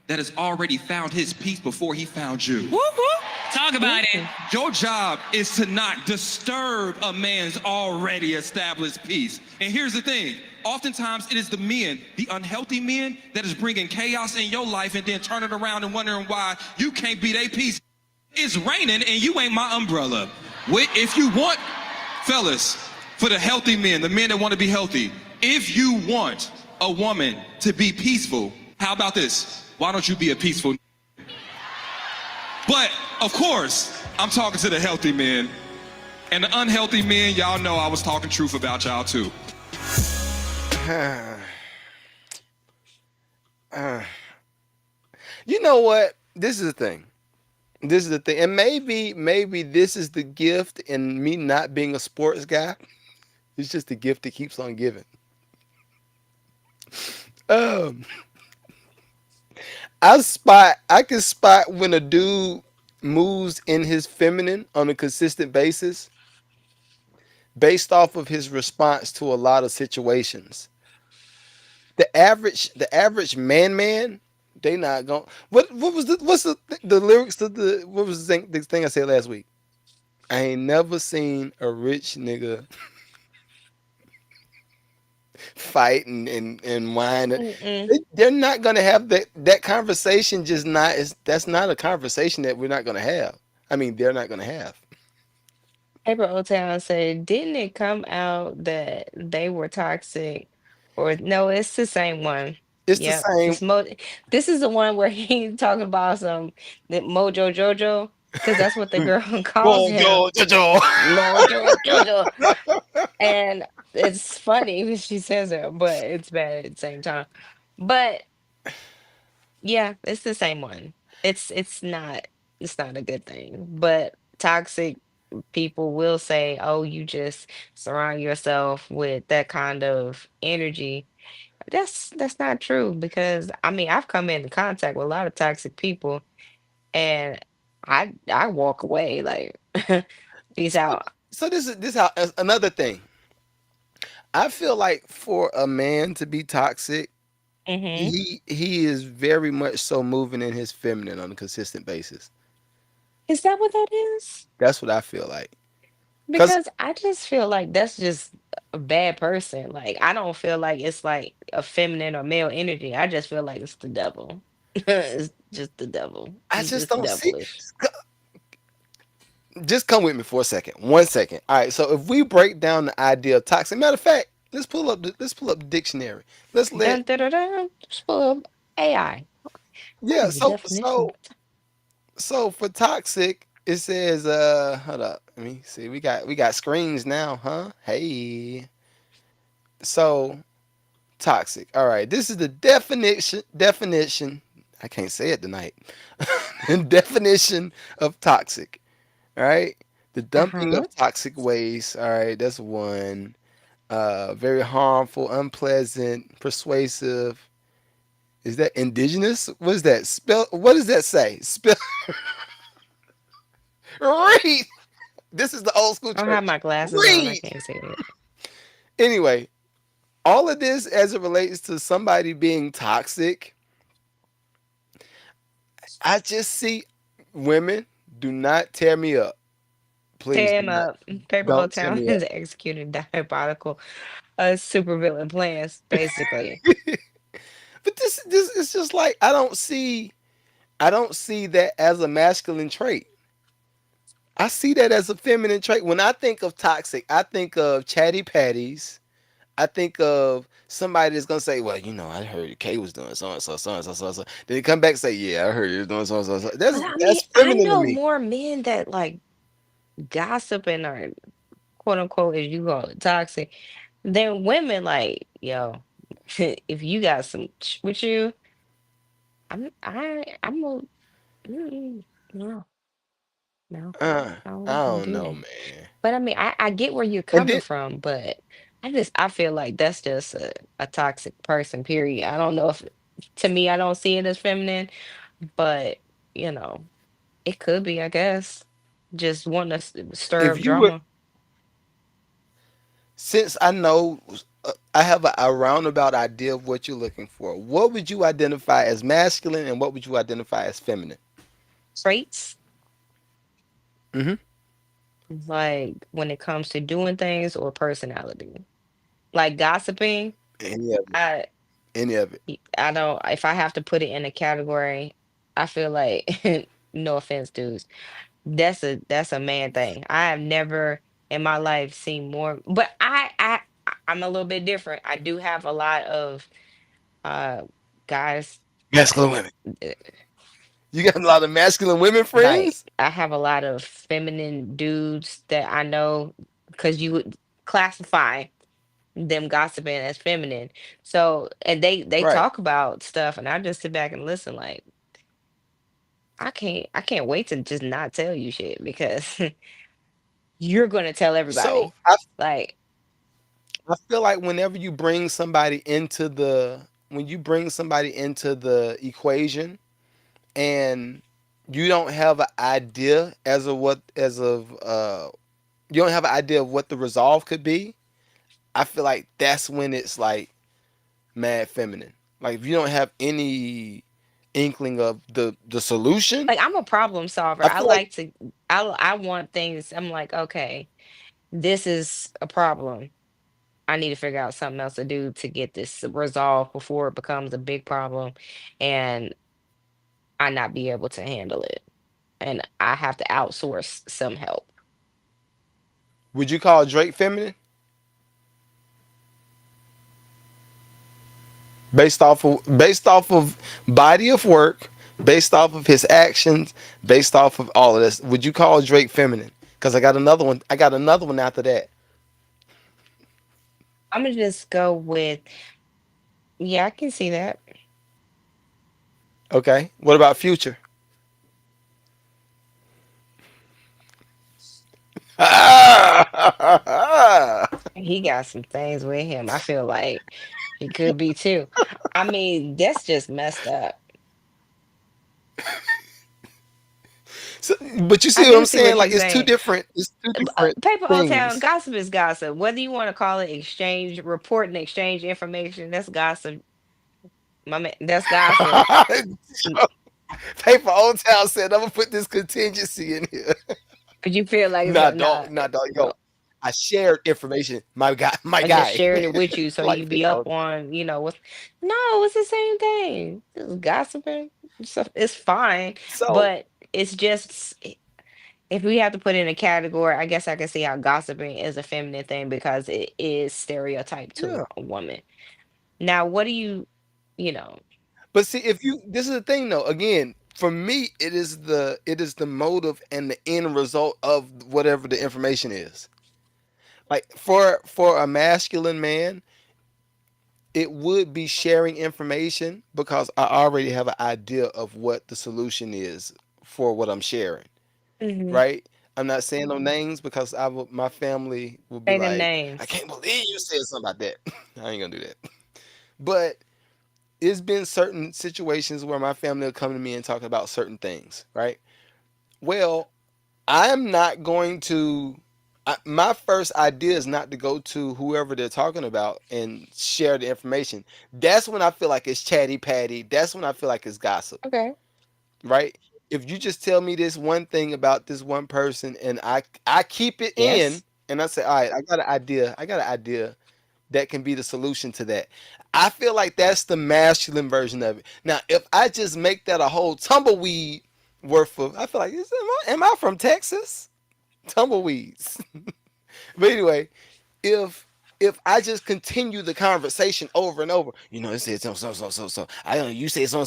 that has already found his peace before he found you. Whoop, whoop. Talk about it. Your job is to not disturb a man's already established peace. And here's the thing. Oftentimes it is the men, the unhealthy men, that is bringing chaos in your life and then turning around and wondering why you can't be their peace. It's raining and you ain't my umbrella. If you want, fellas, for the healthy men, the men that want to be healthy, if you want a woman to be peaceful, how about this? Why don't you be a peaceful? But of course, I'm talking to the healthy men. And the unhealthy men, y'all know I was talking truth about y'all too. You know what? This is the thing. This is the thing. And maybe this is the gift in me not being a sports guy. It's just the gift that keeps on giving. Um, I can spot when a dude moves in his feminine on a consistent basis based off of his response to a lot of situations. The average man, they not going. What was the lyrics to the what was the thing I said last week? I ain't never seen a rich nigga fight and whine. Mm-mm. They're not gonna have that conversation. Just not is that's not a conversation that we're not gonna have. I mean, they're not gonna have. Paper Old Town said, didn't it come out that they were toxic? Or no, it's the same one. It's the Yep. same. This is the one where he's talking about some that Mojo Jojo, because that's what the girl calls Go him. go Jojo. Mojo Jojo. And it's funny when she says it, but it's bad at the same time. But yeah, it's the same one. It's not a good thing. But toxic people will say, "Oh, you just surround yourself with that kind of energy." That's not true because I mean, I've come into contact with a lot of toxic people and I walk away like peace So, out. so this how another thing. I feel like for a man to be toxic, Hmm. he is very much so moving in his feminine on a consistent basis. Is that what that is? That's what I feel like. Cause Because I just feel like that's just a bad person. Like I don't feel like it's like a feminine or male energy. I just feel like it's the devil. It's just the devil. I He's just just don't see. devilish. Just come with me for a second. 1 second. All right. So if we break down the idea of toxic, matter of fact, let's pull up the dictionary. Let's let Dun, dun, dun, dun. Just pull up AI. What yeah. is the So definition so of so for toxic, it says hold up. Let me see. We got screens now, huh? Hey. So toxic. All right. This is the definition. I can't say it tonight. The definition of toxic. All right. The dumping uh-huh. of toxic waste. All right. That's one. Very harmful, unpleasant, persuasive. Is that indigenous? What is that? Spell. What does that say? Spell. Read. This is the old school I don't have church. my glasses on. I Read. can't see it. Anyway, all of this as it relates to somebody being toxic, I just see women, do not tear me up. Please Tear do him not. up. Paperboy Don't tear Town me is executing diabolical supervillain plans, basically. up. But this is just like I don't see that as a masculine trait. I see that as a feminine trait. When I think of toxic, I think of chatty patties. I think of somebody that's gonna say, "Well, I heard Kay was doing so and so, so and so, so and so." Then they come back and say, "Yeah, I heard you was doing so and so." So. But I mean, That's I feminine to know me. more men that like gossip and are quote unquote, as you call it, toxic, than women. Like, yo, if you got some with you, I'm a no, no, I I wouldn't don't do know, that. man. But I mean, I get where you're And coming then from, but I feel like that's just a toxic person, period. I don't know if to me I don't see it as feminine, but you know, it could be, I guess. Just want to stir if up you were, drama. since I know, I have a roundabout idea of what you're looking for. What would you identify as masculine, and what would you identify as feminine? Traits, Hmm. like when it comes to doing things or personality. Like gossiping, Any of it. I Any of it. I don't if I have to put it in a category, I feel like no offense, dudes. That's a man thing. I have never in my life seen more, but I'm a little bit different. I do have a lot of uh guys Masculine women. uh, You got a lot of masculine women like friends, I have a lot of feminine dudes that I know because you would classify them gossiping as feminine. So and they right? talk about stuff and I just sit back and listen like I can't wait to just not tell you shit because you're gonna tell So everybody. Like I feel like whenever you bring somebody into the when you bring somebody into the equation, and you don't have an idea you don't have an idea of what the resolve could be, I feel like that's when it's like mad feminine. Like if you don't have any inkling of the solution, I'm a problem solver. I I feel like like to I want things. I'm like, okay, this is a problem. I need to figure out something else to do to get this resolved before it becomes a big problem and I not be able to handle it. And I have to outsource some help. would you call Drake feminine based off of body of work, based off of his actions, based off of all of this? Would you call Drake feminine? Because I got another one. I got another one after that. I'm gonna just go with yeah, I can see that. Okay. What about Future? He got some things with him. I feel like he could be too. I mean, that's just messed up. So, but you I see what do I'm see saying? what Like you're saying. it's two different Paper Old Town, things. gossip is gossip. Whether you want to call it exchange, report and exchange information, that's gossip. My man, that's gossip. Mm, Paper Old Town said, "I'm gonna put this contingency in here." but you feel like it's Nah, nah. dog, nah, dog. Yo, I shared information. My guy, my I just guy. shared it with you so you Like be Paper up Old. on, what's no, it's the same thing. It's gossiping. It's fine, So but it's just if we have to put in a category, I guess I can see how gossiping is a feminine thing because it is stereotyped to yeah. a woman. Now, what do you know, But see, if you this is the thing though. Again, for me, it is the motive and the end result of whatever the information is. Like for a masculine man, it would be sharing information because I already have an idea of what the solution is for what I'm sharing. hmm Right? I'm not saying no names because my family will be say them like, I names. can't believe you said something about that. I ain't gonna do that. But it's been certain situations where my family will come to me and talk about certain things, right? Well, I am not going to. My first idea is not to go to whoever they're talking about and share the information. That's when I feel like it's chatty patty. That's when I feel like it's gossip, Okay. right? If you just tell me this one thing about this one person and I keep it in Yes. and I say, all right, I got an idea. I got an idea that can be the solution to that. I feel like that's the masculine version of it. Now, if I just make that a whole tumbleweed worth of, I feel like, am I from Texas? Tumbleweeds. But anyway, if I just continue the conversation over and over, it said so. I don't know, you say so.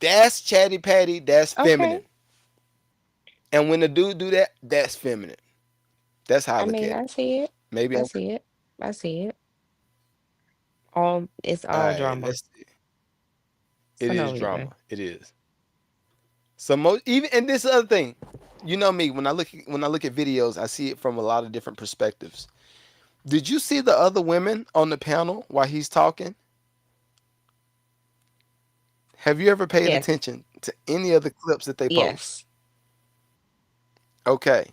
That's chatty patty. That's Okay. feminine. And when the dude do that, that's feminine. That's how I I look mean, at I it. see it. Maybe I I'm. see it. I see it. All it's All all right. drama Let's. It for no is reason. drama. It is. So most even and this other thing, you know me when I look at videos, I see it from a lot of different perspectives. Did you see the other women on the panel while he's talking? Have you ever paid Yes. attention to any of the clips that they post? Yes. Okay.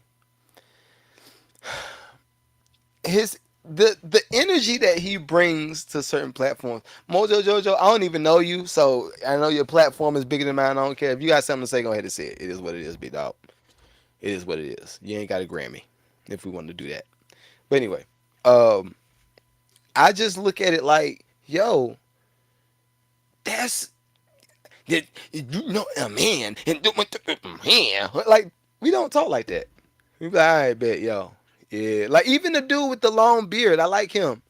His the energy that he brings to certain platforms. Mojo Jojo, I don't even know you, so I know your platform is bigger than mine. I don't care. If you got something to say, go ahead and say it. It is what it is, big dog. It is what it is. You ain't got a Grammy if we want to do that. But anyway, um, I just look at it like, yo, that's that you know a man and do man. Like we don't talk like that. We be like, all right, bet, yo. Yeah. Like even the dude with the long beard, I like him.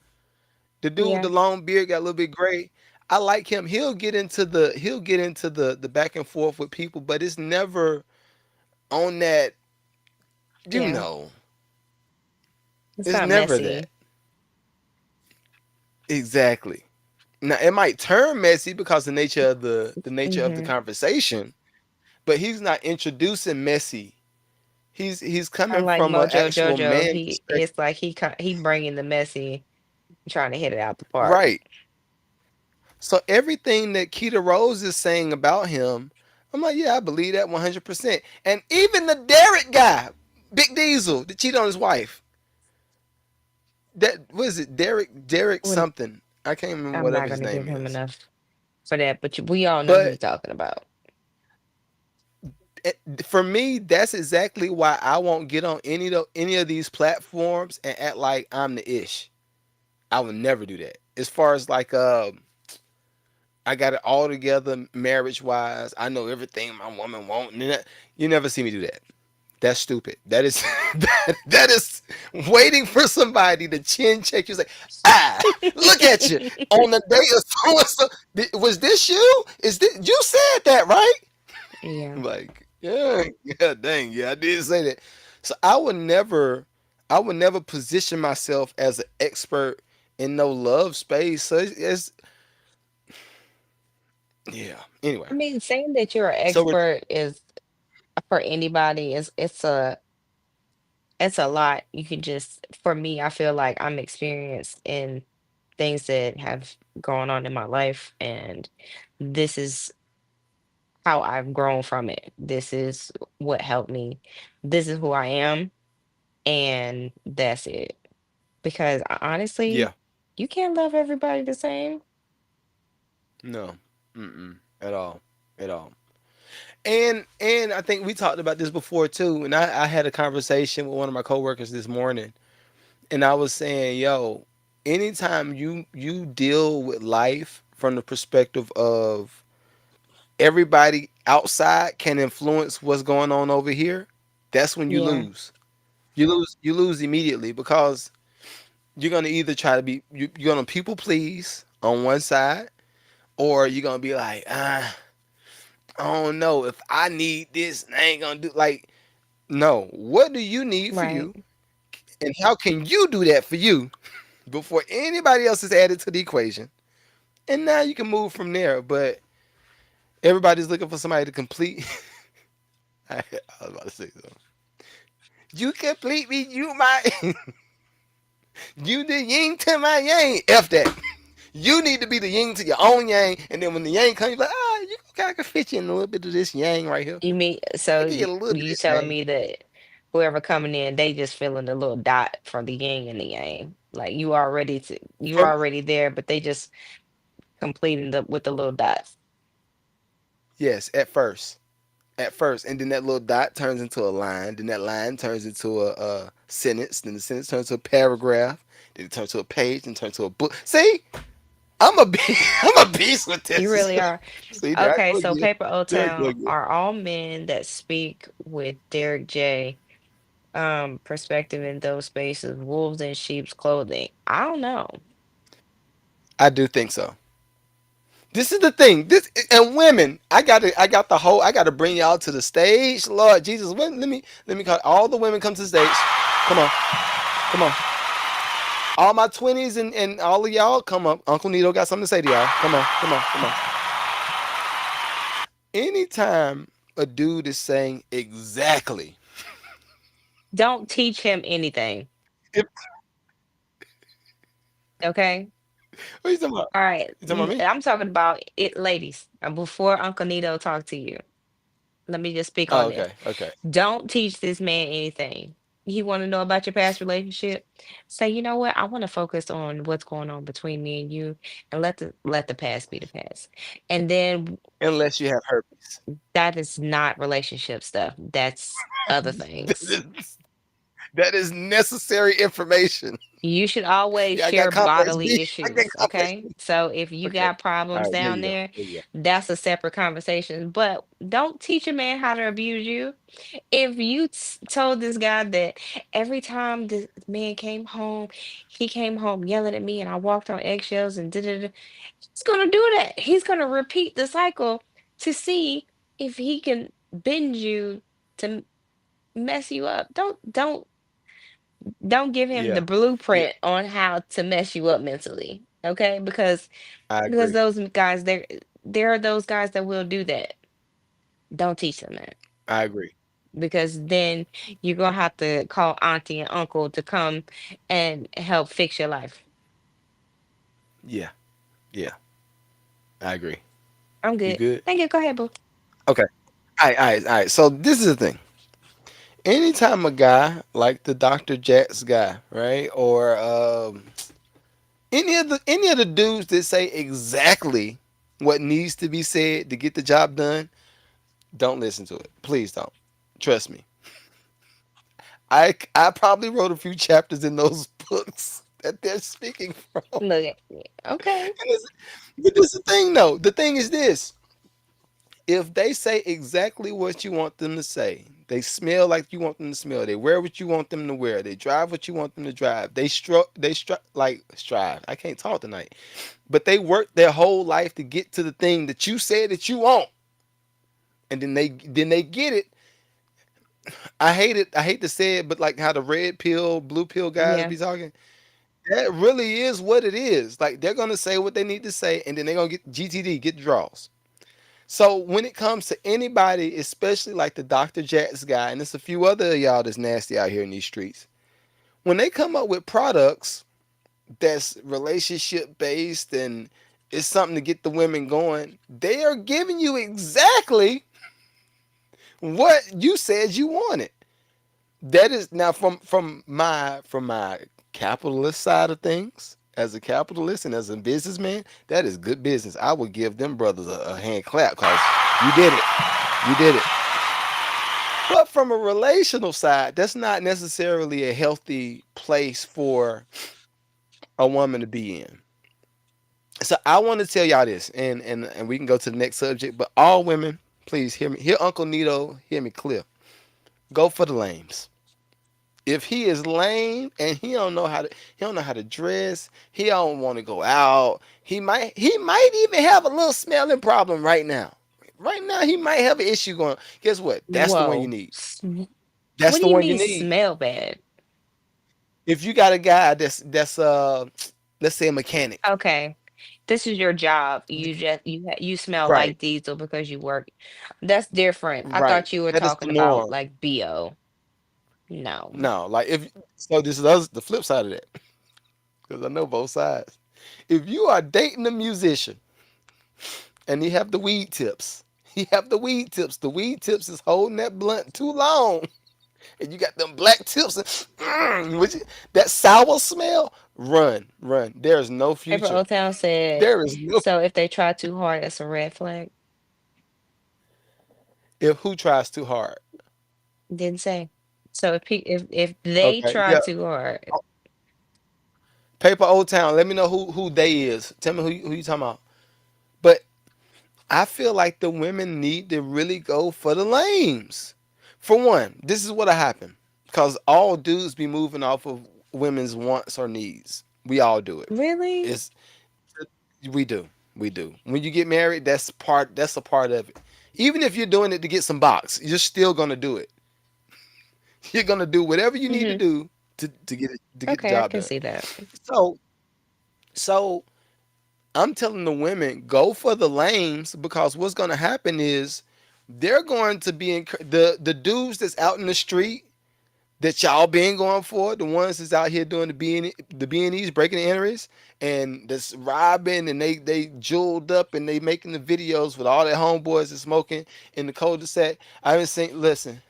The dude with the Yeah. long beard got a little bit gray. I like him. He'll get into the back and forth with people, but it's never on that, you Yeah. know, It's it's not never that. messy. Exactly. Now it might turn messy because the nature of the Hmm. conversation, but he's not introducing messy. He's coming Unlike from an Mojo actual Jojo, man he perspective. it's like he bringing the messy, trying to hit it out the park. Right. So everything that Keita Rose is saying about him, I'm like, yeah, I believe that 100%. And even the Derek guy, Big Diesel, that cheated on his wife. That what is it? Derek When something. I can't remember I'm whatever not his gonna give name him is. enough for that, but we all know who But you're talking about. for me, that's exactly why I won't get on any of these platforms and act like I'm the ish. I would never do that. As far as like I got it all together marriage wise. I know everything my woman want. You never see me do that. That's stupid. That is that is waiting for somebody to chin check you. Say, look at you on the day of so and so. Was this you? Is this you said that right? Yeah. I'm like, yeah, yeah, dang, yeah, I did say that. So I would never position myself as an expert in no love space. So it's yeah. Anyway, I mean, saying that you're an so we're expert is for anybody is it's a lot. You can just for me, I feel like I'm experienced in things that have gone on in my life, and this is how I've grown from it. This is what helped me. This is who I am, and that's it. Because honestly, yeah. you can't love everybody the same. No, at all, at all. And I think we talked about this before too. And I had a conversation with one of my coworkers this morning, and I was saying, yo, anytime you deal with life from the perspective of everybody outside can influence what's going on over here, that's when you Yeah, lose. You lose immediately because you're gonna either try to you're gonna people please on one side, or you're gonna be like, I don't know if I need this. I ain't gonna do like no. What do you need for right. you, and how can you do that for you before anybody else is added to the equation? And now you can move from there. But everybody's looking for somebody to complete. I was about to say something. You complete me. You my. You the yin to my yang. F that. You need to be the yin to your own yang, and then when the yang comes, you're like, you Okay, I can fit you in a little bit of this yang right here. You mean I so give you a little of you this telling yang. me that whoever coming in, they just feeling the little dot from the yin and the yang. Like you From already there, but they just completing the with the little dots. yes, at first, and then that little dot turns into a line. Then that line turns into a sentence. Then the sentence turns to a paragraph. Then it turns to a page. Then turns to a book. See, I'm a beast. I'm a beast with You this. really are. See, there I Okay, go so again. Paper O There I go Town again. are all men that speak with Derek J. Perspective in those spaces, wolves in sheep's clothing. I don't know. I do think so. This is the thing. This and women. I got to bring y'all to the stage. Lord Jesus, let me call all the women come to the stage. Come on, come on. All my 20s and all of y'all, come up. Uncle Nito got something to say to y'all. Come on, come on, come on. Anytime a dude is saying exactly, Don't teach him anything. if, Okay. what are you talking about? All right. You talking about me? I'm talking about it, ladies. Before Uncle Nito talk to you, let me just speak Oh, on this. okay, okay. Don't teach this man anything. You want to know about your past relationship? Say, you know what? I want to focus on what's going on between me and you, and let the past be the past. And then Unless you have herpes. that is not relationship stuff. That's other that things. is that is necessary information. You should always Yeah, I got share complex bodily B. I got issues, complex okay? B. So if you Okay. got All problems right. There down you go. there, There you go. that's a separate conversation. But don't teach a man how to abuse you. If you told this guy that every time this man came home, he came home yelling at me and I walked on eggshells and da. He's gonna do that. He's gonna repeat the cycle to see if he can bend you to mess you up. Don't give him the Yeah. Yeah. blueprint on how to mess you up mentally. Okay? I Because agree. those guys there are those guys that will do that. Don't teach them that. I agree. Because then you're gonna have to call auntie and uncle to come and help fix your life. Yeah. Yeah. I agree. I'm You good. good? Thank you. Go ahead, boo. Okay. All right. All right. All right. So this is the thing. Anytime a guy like the Dr. Jax guy, right, or any of the dudes that say exactly what needs to be said to get the job done, don't listen to it. Please don't. Trust me. I probably wrote a few chapters in those books that they're speaking from. Look at me. Okay. But this is the thing, though. The thing is this: if they say exactly what you want them to say, they smell like you want them to smell, they wear what you want them to wear, they drive what you want them to drive, they strive. I can't talk tonight, but they work their whole life to get to the thing that you said that you want, and then they get it. I hate it. I hate to say it, but like how the red pill, blue pill guys Yeah. be talking. That really is what it is. Like they're gonna say what they need to say, and then they're gonna get GTD, get draws. So when it comes to anybody, especially like the Dr. Jax guy, and there's a few other of y'all that's nasty out here in these streets, when they come up with products that's relationship based and it's something to get the women going, they are giving you exactly what you said you wanted. That is now from my capitalist side of things. As a capitalist and as a businessman, that is good business. I would give them brothers a hand clap because you did it. You did it. But from a relational side, that's not necessarily a healthy place for a woman to be in. So I want to tell y'all this, and we can go to the next subject. But all women, please hear me. Hear Uncle Nito. Hear me clear. Go for the lames. If he is lame and he don't know how to dress, he don't want to go out. He might even have a little smelling problem right now. Right now, he might have an issue going. Guess what? That's the one you Whoa. need. What That's do the you one you mean need. smell bad? If you got a guy that's let's say a mechanic, Okay. This is your job. You smell right, like diesel because you work. That's different. I right. thought you were That is talking the about norm. like BO. No. No, like if so, this is the flip side of that because I know both sides. If you are dating a musician and you have the weed tips, You have the weed tips. The weed tips is holding that blunt too long, and you got them black tips. And, that sour smell. Run, run. There is no Paper future. O Town said, There is no. so if they try too hard, that's a red flag. If who tries too hard. Didn't say. So if they Okay, try yeah. too hard, Paper Old Town. Let me know who they is. Tell me who you talking about. But I feel like the women need to really go for the lames. For one, this is what'll happen. Cause all dudes be moving off of women's wants or needs. We all do it. really? It's we do. We do. When you get married, that's a part of it. Even if you're doing it to get some box, you're still gonna do it. You're gonna do whatever you need to Hmm. do to get the Okay, I job can done. see that. So so I'm telling the women go for the lanes because what's gonna happen is they're going to be the dudes that's out in the street that y'all been going for, the ones that's out here doing the B&Es, breaking the entries, and that's robbing and they jeweled up and they making the videos with all their homeboys and smoking in the cul-de-sac. I haven't seen. Listen,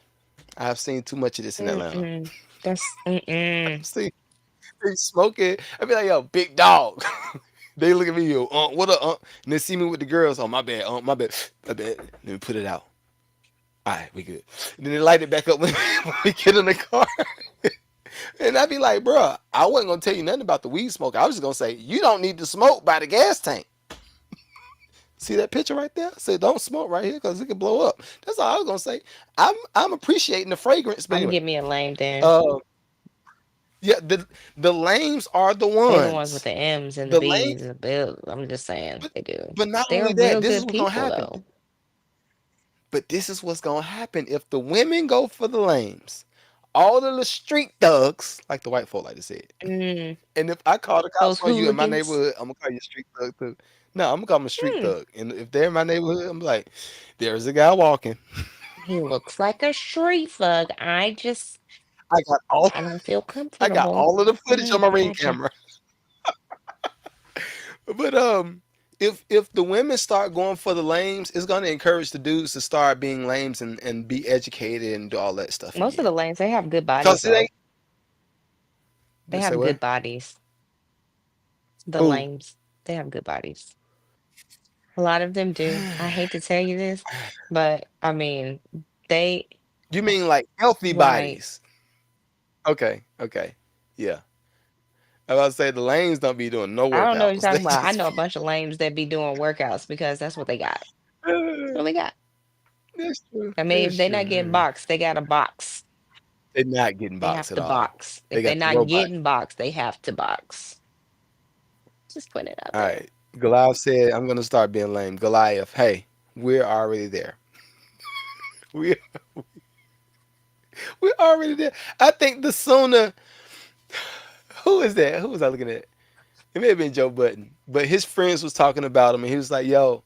I've seen too much of this in Atlanta. Mm-mm. That's mm-mm. I've seen they smoking. I be like, yo, big dog. They look at me, yo, what up, and they see me with the girls. Oh, my bad, my bad, my bad. Let me put it out. All right, we good. And then they light it back up when, when we get in the car. And I'd be like, bro, I wasn't gonna tell you nothing about the weed smoke. I was just gonna say you don't need to smoke by the gas tank. See that picture right there? Say don't smoke right here because it could blow up. That's all I was gonna say. I'm appreciating the fragrance, but I'm gonna anyway. give me a lame then. Uh, yeah, the lames are the They the ones with ones. the M's and the The B's lames, and the bills. I'm just saying but they do. but not They're only that, real this is good what's gonna people happen. though. But this is what's gonna happen if the women go for the lames. All of the street thugs, like the white folk like to say it. Mm, And if I call the those cops on you in my hooligans. neighborhood, I'm gonna call you a street thug too. No, I'm gonna call him a street Hmm. thug. And if they're in my neighborhood, I'm like, there's a guy walking. He looks like a street thug. I got all I don't feel I got comfortable. all of the footage on Mm, my ring gotcha. camera. But if the women start going for the lames, it's gonna encourage the dudes to start being lames and be educated and do all that stuff Most of again. the lanes, they have good bodies Cause it though. ain't They they say have what? good bodies. The Who? lames, they have good bodies. A lot of them do. I hate to tell you this, but I mean, they You mean like healthy right. bodies? Okay, okay. Yeah. I was about to say the lanes don't be doing no I don't know what you're workouts. They talking about. I just know a bunch of lames that be doing workouts because that's what they got. That's what they got. That's true. I mean, if That's they're not getting true. boxed, they got a box. They're not getting They boxed have at to all. box. They If they're got the not robot. getting boxed, they have to box. Just putting it out All there. right. Goliath said, I'm gonna start being lame. Goliath, hey, we're already there. We we're already there. I think the sooner who is that? Who was I looking at? It may have been Joe Button. But his friends was talking about him and he was like, yo,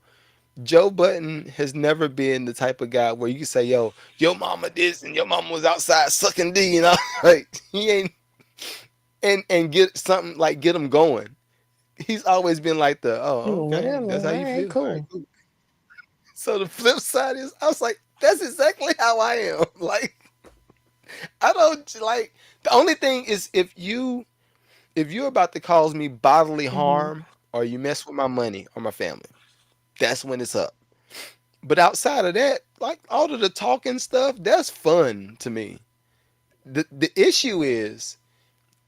Joe Button has never been the type of guy where you can say, yo, your mama this and your mama was outside sucking D, you know? Like he ain't and get something like get him going. He's always been like the, oh, Ooh, okay, whatever. that's how All you right, feel. All right, cool. cool. So the flip side is, I was like, that's exactly how I am. Like, I don't like. The only thing is, if you're about to cause me bodily Hmm. harm or you mess with my money or my family, that's when it's up. But outside of that, like all of the talking stuff, that's fun to me. The issue is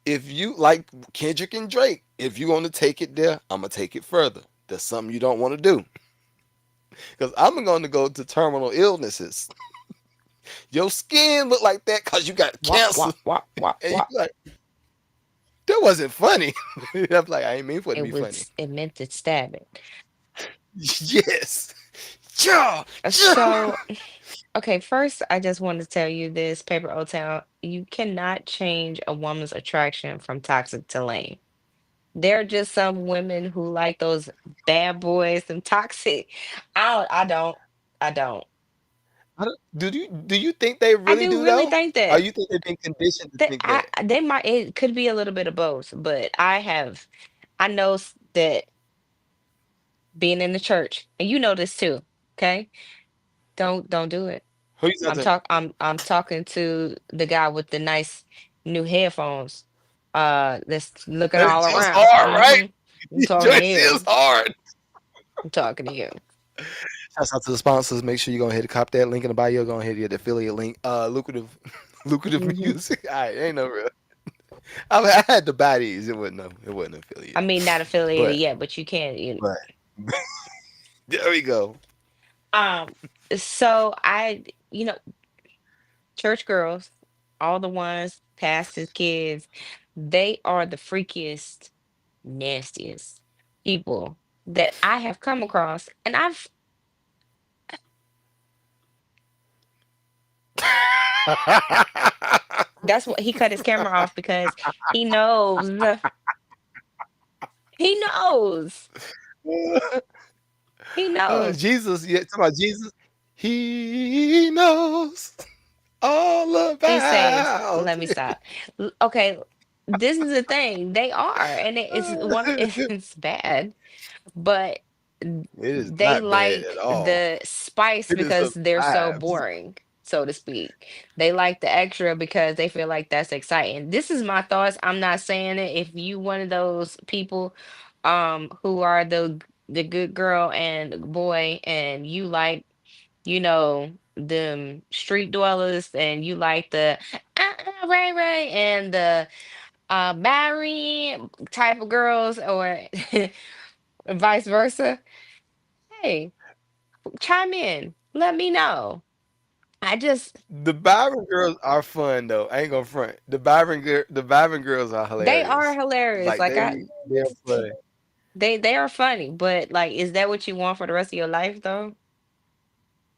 if you like Kendrick and Drake, if you want to take it there, I'm gonna take it further. That's something you don't want to do because I'm going to go to terminal illnesses. Your skin look like that because you got Wop, cancer, wop, wop, wop, and you wop. like that wasn't funny. I'm like I ain't mean for it to be funny. It meant to stab it. Yes, ja, ja. So, okay, first, I just want to tell you this, Paper O Town, you cannot change a woman's attraction from toxic to lame. There are just some women who like those bad boys and toxic. I don't. I don't. Do you think they I really do do really though, think or that. you think they've been conditioned to That think that? they might, it could be a little bit of both, but I know that being in the church, and you know this too, okay? Don't do it. Who you talking to? I'm talking to the guy with the nice new headphones. That's looking That all just around. hard, right? I'm talking to Joyce is you. hard. I'm talking to you. Shouts out to the sponsors. Make sure you go ahead and cop that link in the bio. Go ahead and get the affiliate link. Lucrative, lucrative Hmm. music. All right, ain't no real. I had to buy these. It wasn't I affiliate, mean, not affiliated but yet, but you can. but there we go. Um. So you know, church girls, all the ones, pastors' kids, they are the freakiest, nastiest people that I have come across, and I've that's what he cut his camera off because he knows. He knows. He knows. Jesus, yeah, talking about Jesus. He knows all These things, about. let me stop. Okay, this is the thing. They are, and it's one. It's bad, but It is they not bad at like all. the spice It is because the they're so vibes. boring, so to speak. They like the extra because they feel like that's exciting. This is my thoughts. I'm not saying it. If you one of those people who are the good girl and boy and you like, them street dwellers and you like the Ray Ray and the Barry type of girls or vice versa, hey, chime in. Let me know. I just The Byron girls are fun though. I ain't gonna front. The Byron girls are They are hilarious. hilarious. Like Like they're fun. they are funny, but like is that what you want for the rest of your life though?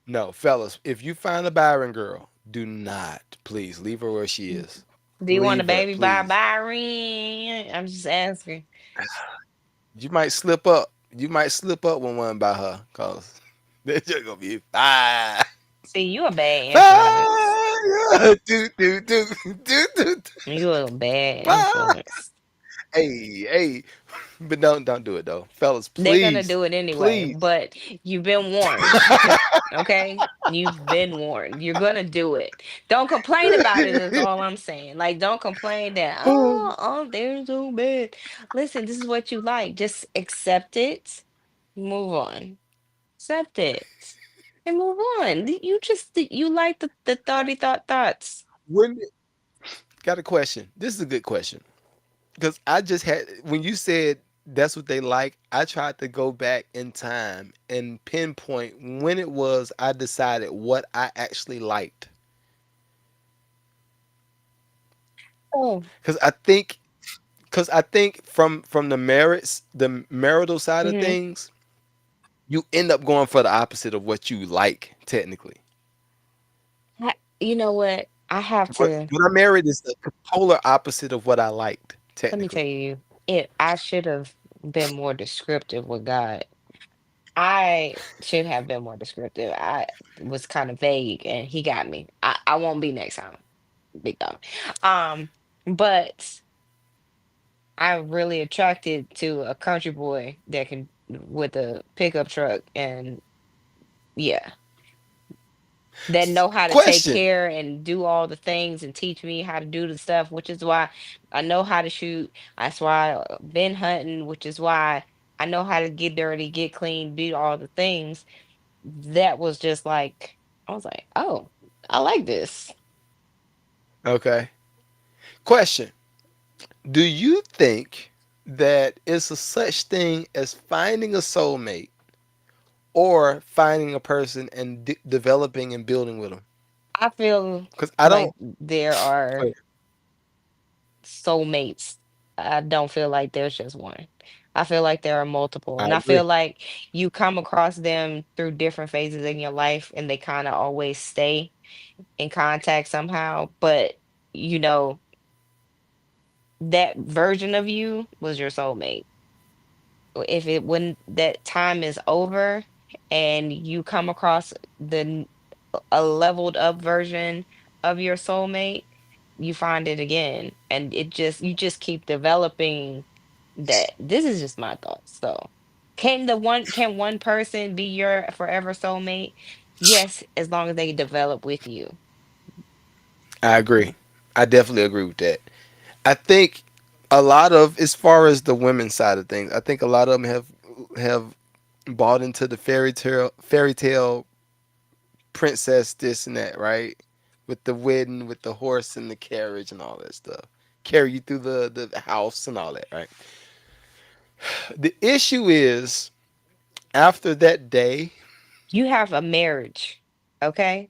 No, fellas, if you find a Byron girl, do not please leave her where she is. Do you want a Leave her, baby by please. Byron? I'm just asking. You might slip up. You might slip up with one by her, cause they're just gonna be fine. See, you a bad influence. Fire. Do. You a bad Fire. influence. Hey. But don't do it though. Fellas, They're gonna please. do it anyway, Please. but you've been warned. Okay? You've been warned. You're gonna do it. Don't complain about it, is all I'm saying. Like, don't complain that, they're so bad. Listen, this is what you like. Just accept it, move on. Accept it and move on. You like the thoughts. when got a question. This is a good question. Because I just had when you said that's what they like, I tried to go back in time and pinpoint when it was I decided what I actually liked. Oh. Because I think from the marital side of Hmm. things, you end up going for the opposite of what you like technically. You know what? I have to. What I married is the polar opposite of what I liked Let me tell technically. you, I should have been more descriptive with God. I should have been more descriptive. I was kind of vague and he got me. I won't be next time. Big dog. Um, but I'm really attracted to a country boy that can with a pickup truck and yeah, that know how to take Question. care and do all the things and teach me how to do the stuff, which is why I know how to shoot. That's why I've been hunting, which is why I know how to get dirty, get clean, do all the things. That was just like, I was like, oh, I like this. Okay. Question. Do you think that it's a such thing as finding a soulmate or finding a person and developing and building with them? I feel Because I like don't. there are Wait, soulmates. I don't feel like there's just one. I feel like there are multiple. I And I feel agree. like you come across them through different phases in your life and they kind of always stay in contact somehow. But, you know, that version of you was your soulmate. If it when that time is over and you come across a leveled up version of your soulmate, you find it again and you just keep developing that. This is just my thoughts. So can one person be your forever soulmate? Yes, as long as they develop with you. I agree. I definitely agree with that. I think a lot of, as far as the women's side of things, I think a lot of them have bought into the fairy tale princess this and that, right? With the wedding, with the horse and the carriage and all that stuff. Carry you through the house and all that, right? The issue is after that day, You have a marriage, okay?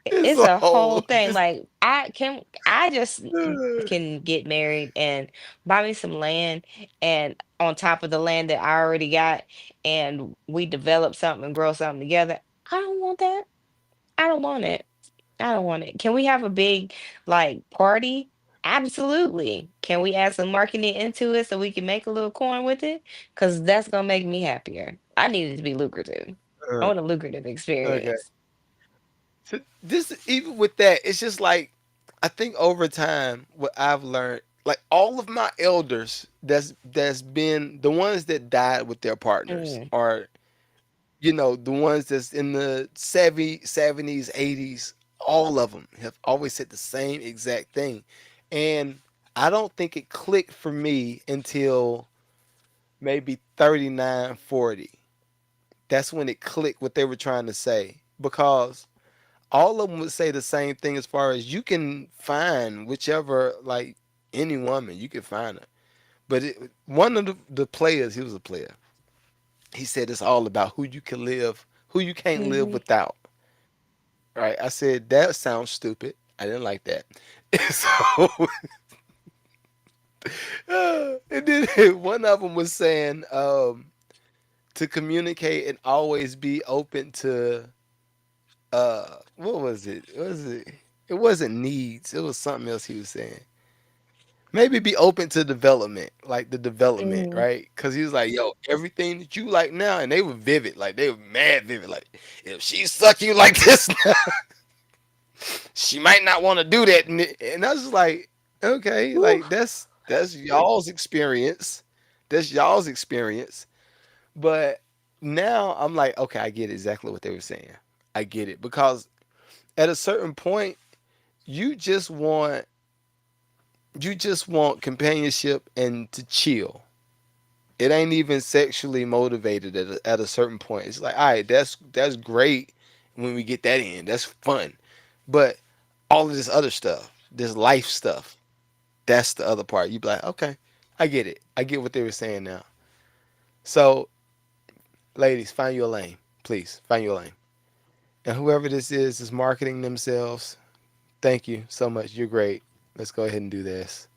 it's It's a a whole whole thing. just Like I just can get married and buy me some land, and on top of the land that I already got, and we develop something and grow something together. I don't want that. I don't want it. I don't want it. Can we have a big like party? Absolutely. Can we add some marketing into it so we can make a little coin with it? Because that's gonna make me happier. I need it to be lucrative. I uh, want a lucrative okay. experience. So this, even with that, it's just like I think over time what I've learned, like all of my elders that's been the ones that died with their partners, Mm, are the ones that's in the 70s, 80s, all of them have always said the same exact thing. And I don't think it clicked for me until maybe 39, 40. That's when it clicked what they were trying to say, because all of them would say the same thing, as far as you can find whichever, like any woman, you can find her. But one of the players, he was a player. He said it's all about who you can live, who you can't live mhm. without. Right? I said that sounds stupid. I didn't like that. So, and then one of them was saying to communicate and always be open to what was it? It wasn't needs. It was something else he was saying. Maybe be open to development, like the development, Mhm. right? Because he was like, "Yo, everything that you like now," and they were vivid, like they were mad vivid. Like, if she suck you like this now, she might not want to do that. And I was just like, okay, Woo. like that's y'all's experience. That's y'all's experience. But now I'm like, okay, I get exactly what they were saying. I get it, because at a certain point, you just want you just want companionship and to chill. It ain't even sexually motivated at a certain point. It's like, all right, that's great when we get that in. That's fun. But all of this other stuff, this life stuff, that's the other part. You be like, okay, I get it. I get what they were saying now. So, ladies, find your lane. Please find your lane. And whoever this is marketing themselves. Thank you so much. You're great. Let's go ahead and do this.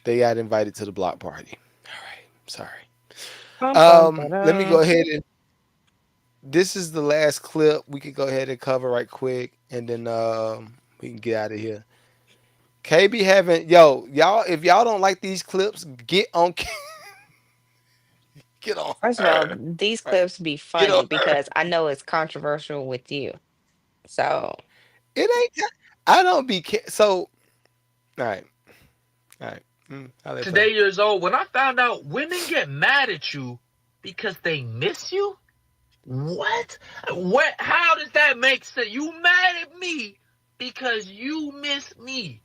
They got invited to the block party. All right. Sorry. Bum, bum, Let me go ba-dum. ahead and this is the last clip we could go ahead and cover right quick, and then we can get out of here. KB haven't, y'all, if y'all don't like these clips, get on get on First of all, her. these Right. clips be Get on funny her. because I know it's controversial with you. So It ain't I don't be so all right. All right. I'll let play. Today years old, when I found out women get mad at you because they miss you. What? What? How does that make sense? You mad at me because you miss me?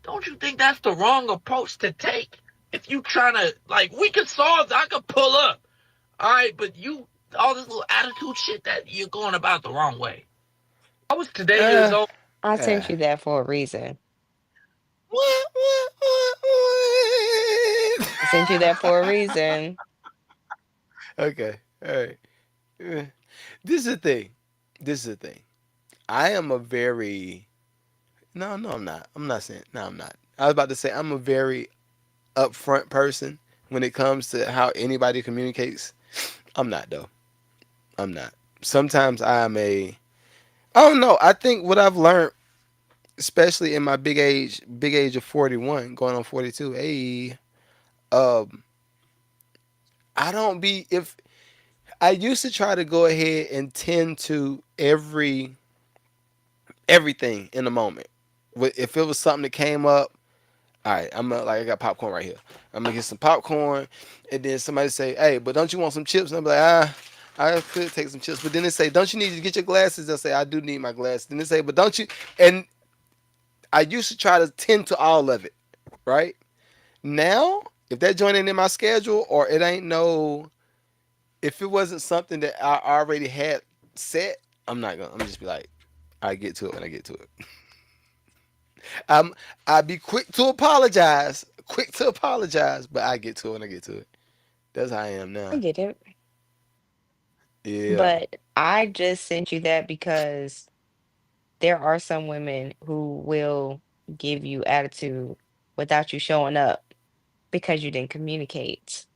Don't you think that's the wrong approach to take? If you trying to like, we could solve. I could pull up. All right, but you all this little attitude shit that you're going about the wrong way. I was today years Uh, old. I uh. sent you that for a reason. What? I sent you that for a reason. Okay. All right. Eh. This is the thing. This is the thing. I am a very no, no, I'm not. I'm not saying no, I'm not. I was about to say I'm a very upfront person when it comes to how anybody communicates. I'm not though. I'm not. Sometimes I'm a. I don't know. I think what I've learned, especially in my big age of 41, going on 42. Hey, um, I don't be if I used to try to go ahead and tend to everything in the moment. If it was something that came up, all right, like I got popcorn right here. I'm gonna get some popcorn, and then somebody say, "Hey, but don't you want some chips?" And I'm like, I could take some chips, but then they say, "Don't you need to get your glasses?" I say, "I do need my glasses." Then they say, "But don't you?" And I used to try to tend to all of it, right? Now, if that joint ain't in my schedule or it ain't no, if it wasn't something that I already had set, I'm not gonna. I'm just be like, I get to it when I get to it. I'm I be quick to apologize, but I get to it when I get to it. That's how I am I now. get it. Yeah. But I just sent you that because there are some women who will give you attitude without you showing up because you didn't communicate.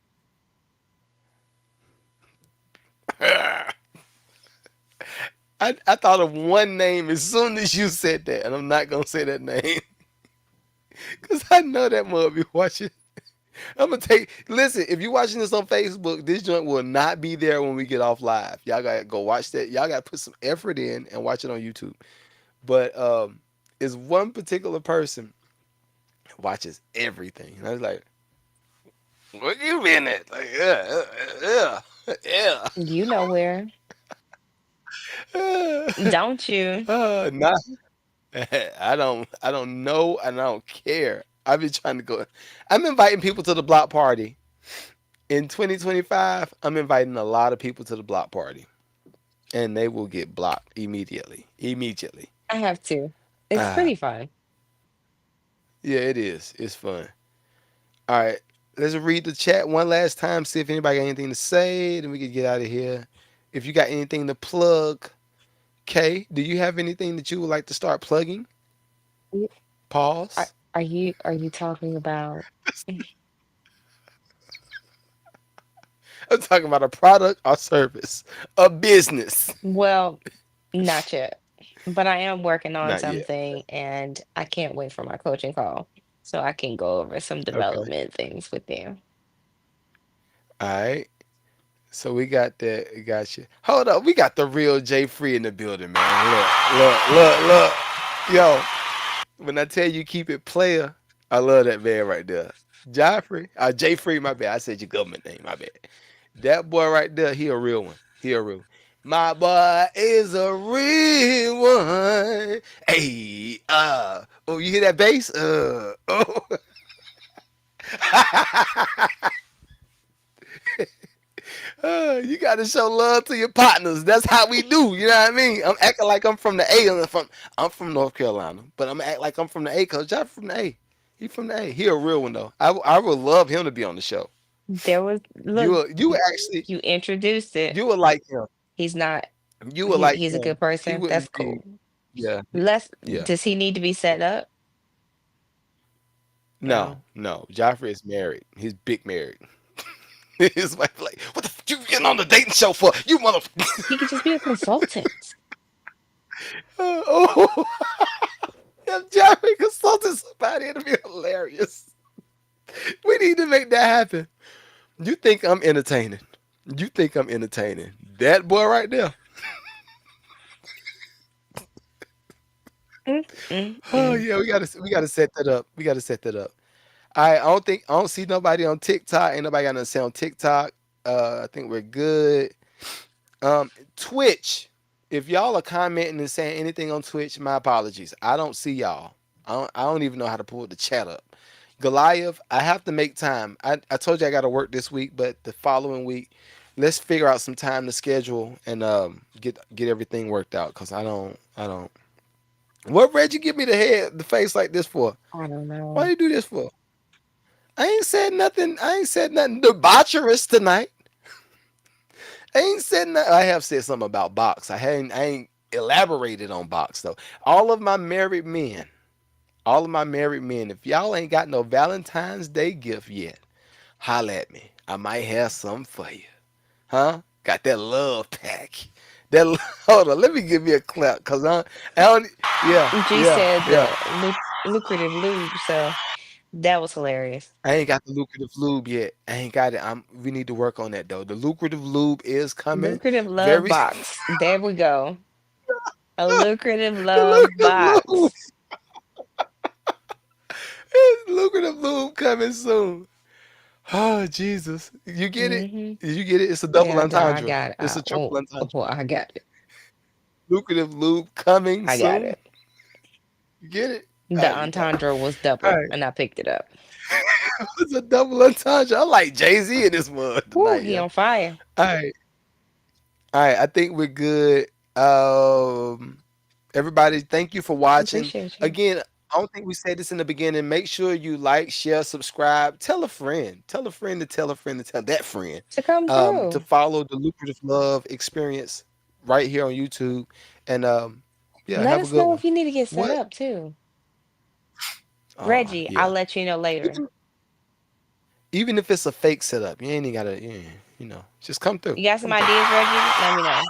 I thought of one name as soon as you said that, and I'm not gonna say that name because I know that mother be watching. I'm gonna take. Listen, if you're watching this on Facebook, this joint will not be there when we get off live. Y'all gotta go watch that. Y'all gotta put some effort in and watch it on YouTube. But is one particular person watches everything. And I was like, "What you been at?" Like, yeah, You know where, yeah. don't you? Nah, I don't know, and I don't care. I've been trying to go. I'm inviting people to the block party in 2025. I'm inviting a lot of people to the block party, and they will get blocked immediately. Immediately. I have to. It's Ah, pretty fun. yeah, it is. It's fun. All right, let's read the chat one last time. See if anybody got anything to say. Then we can get out of here. If you got anything to plug, Kay, do you have anything that you would like to start plugging? Y- Pause. are you talking about? I'm talking about a product or service, a business. Well, not yet. But I am working on Not yet. something and I can't wait for my coaching call so I can go over some Okay. development things with you. All right. So we got that. We got you. Hold up. We got the real Jay Free in the building, man. Look. Yo, when I tell you keep it player, I love that man right there. Joffrey. Jay Free, my bad. I said your government name, my bad. That boy right there, he a real one. He a real one. My boy is a real one. Hey, oh, you hear that bass? Oh. You got to show love to your partners. That's how we do. You know what I mean? I'm acting like I'm from the A. I'm from North Carolina, but I'm act like I'm from the A because Josh from the A. He from the A. He a real one though. I would love him to be on the show. There was look, You would actually you introduced it. you would like him. He's not You would like he's a him. good He person. That's wouldn't be. cool. Yeah, Let's yeah. does he need to be set up? No, No. no. Joffrey is married. He's big married. His wife like, what the you getting on the dating show for? You mother. He could just be a consultant. Oh, if Joffrey consulted somebody, it'll be hilarious. We need to make that happen. You think I'm entertaining? You think I'm entertaining? That boy right there. Mm, mm, Oh mm. yeah, we gotta set that up. We gotta set that up. I don't see nobody on TikTok. Ain't nobody got nothing to say on TikTok. I think we're good. Twitch. If y'all are commenting and saying anything on Twitch, my apologies. I don't see y'all. I don't even know how to pull the chat up. Goliath, I have to make time. I told you I got to work this week, but the following week, let's figure out some time to schedule and get everything worked out. Cause I don't. What Reggie give me the face like this for? I don't Why know. you do this for? I ain't said nothing. I ain't said nothing debaucherous tonight. I ain't said nothing. I have said something about box. I ain't elaborated on box though. All of my married men, all of my married men, if y'all ain't got no Valentine's Day gift yet, holla at me. I might have something for you. Huh? Got that love pack. That hold on, let me give you a clap, cause I don't yeah, G yeah, said yeah. the lucrative lube, so that was hilarious. I ain't got the lucrative lube yet. I ain't got it. We need to work on that though. The lucrative lube is coming Lucrative love very box. There we go. A lucrative the love lucrative lube. box. Lucrative lube coming soon. Oh Jesus, you get it? Hmm. You get it? It's a double Yeah, I entendre. got it. It's a triple entendre. I got it. Lucrative loop coming I got soon. it. You get it? The You got it. entendre was All double, right, and I picked it up. it's a double entendre. I like Jay-Z in this mud Woo, tonight, he yo. on fire. All right, all right. I think we're good. Um, Everybody, thank you for watching. Appreciate you. Again, I don't think we said this in the beginning. Make sure you like, share, subscribe. Tell a friend. Tell a friend to tell a friend to tell that friend. To come To through. follow the Lucrative Love Experience right here on YouTube. And yeah, Let have a us good know one. if you need to get set What? up too. Oh Reggie, I'll yeah. let you know later. Even even if it's a fake setup, you ain't even gotta, just come through. You got some Come through. ideas, Reggie? Let me know.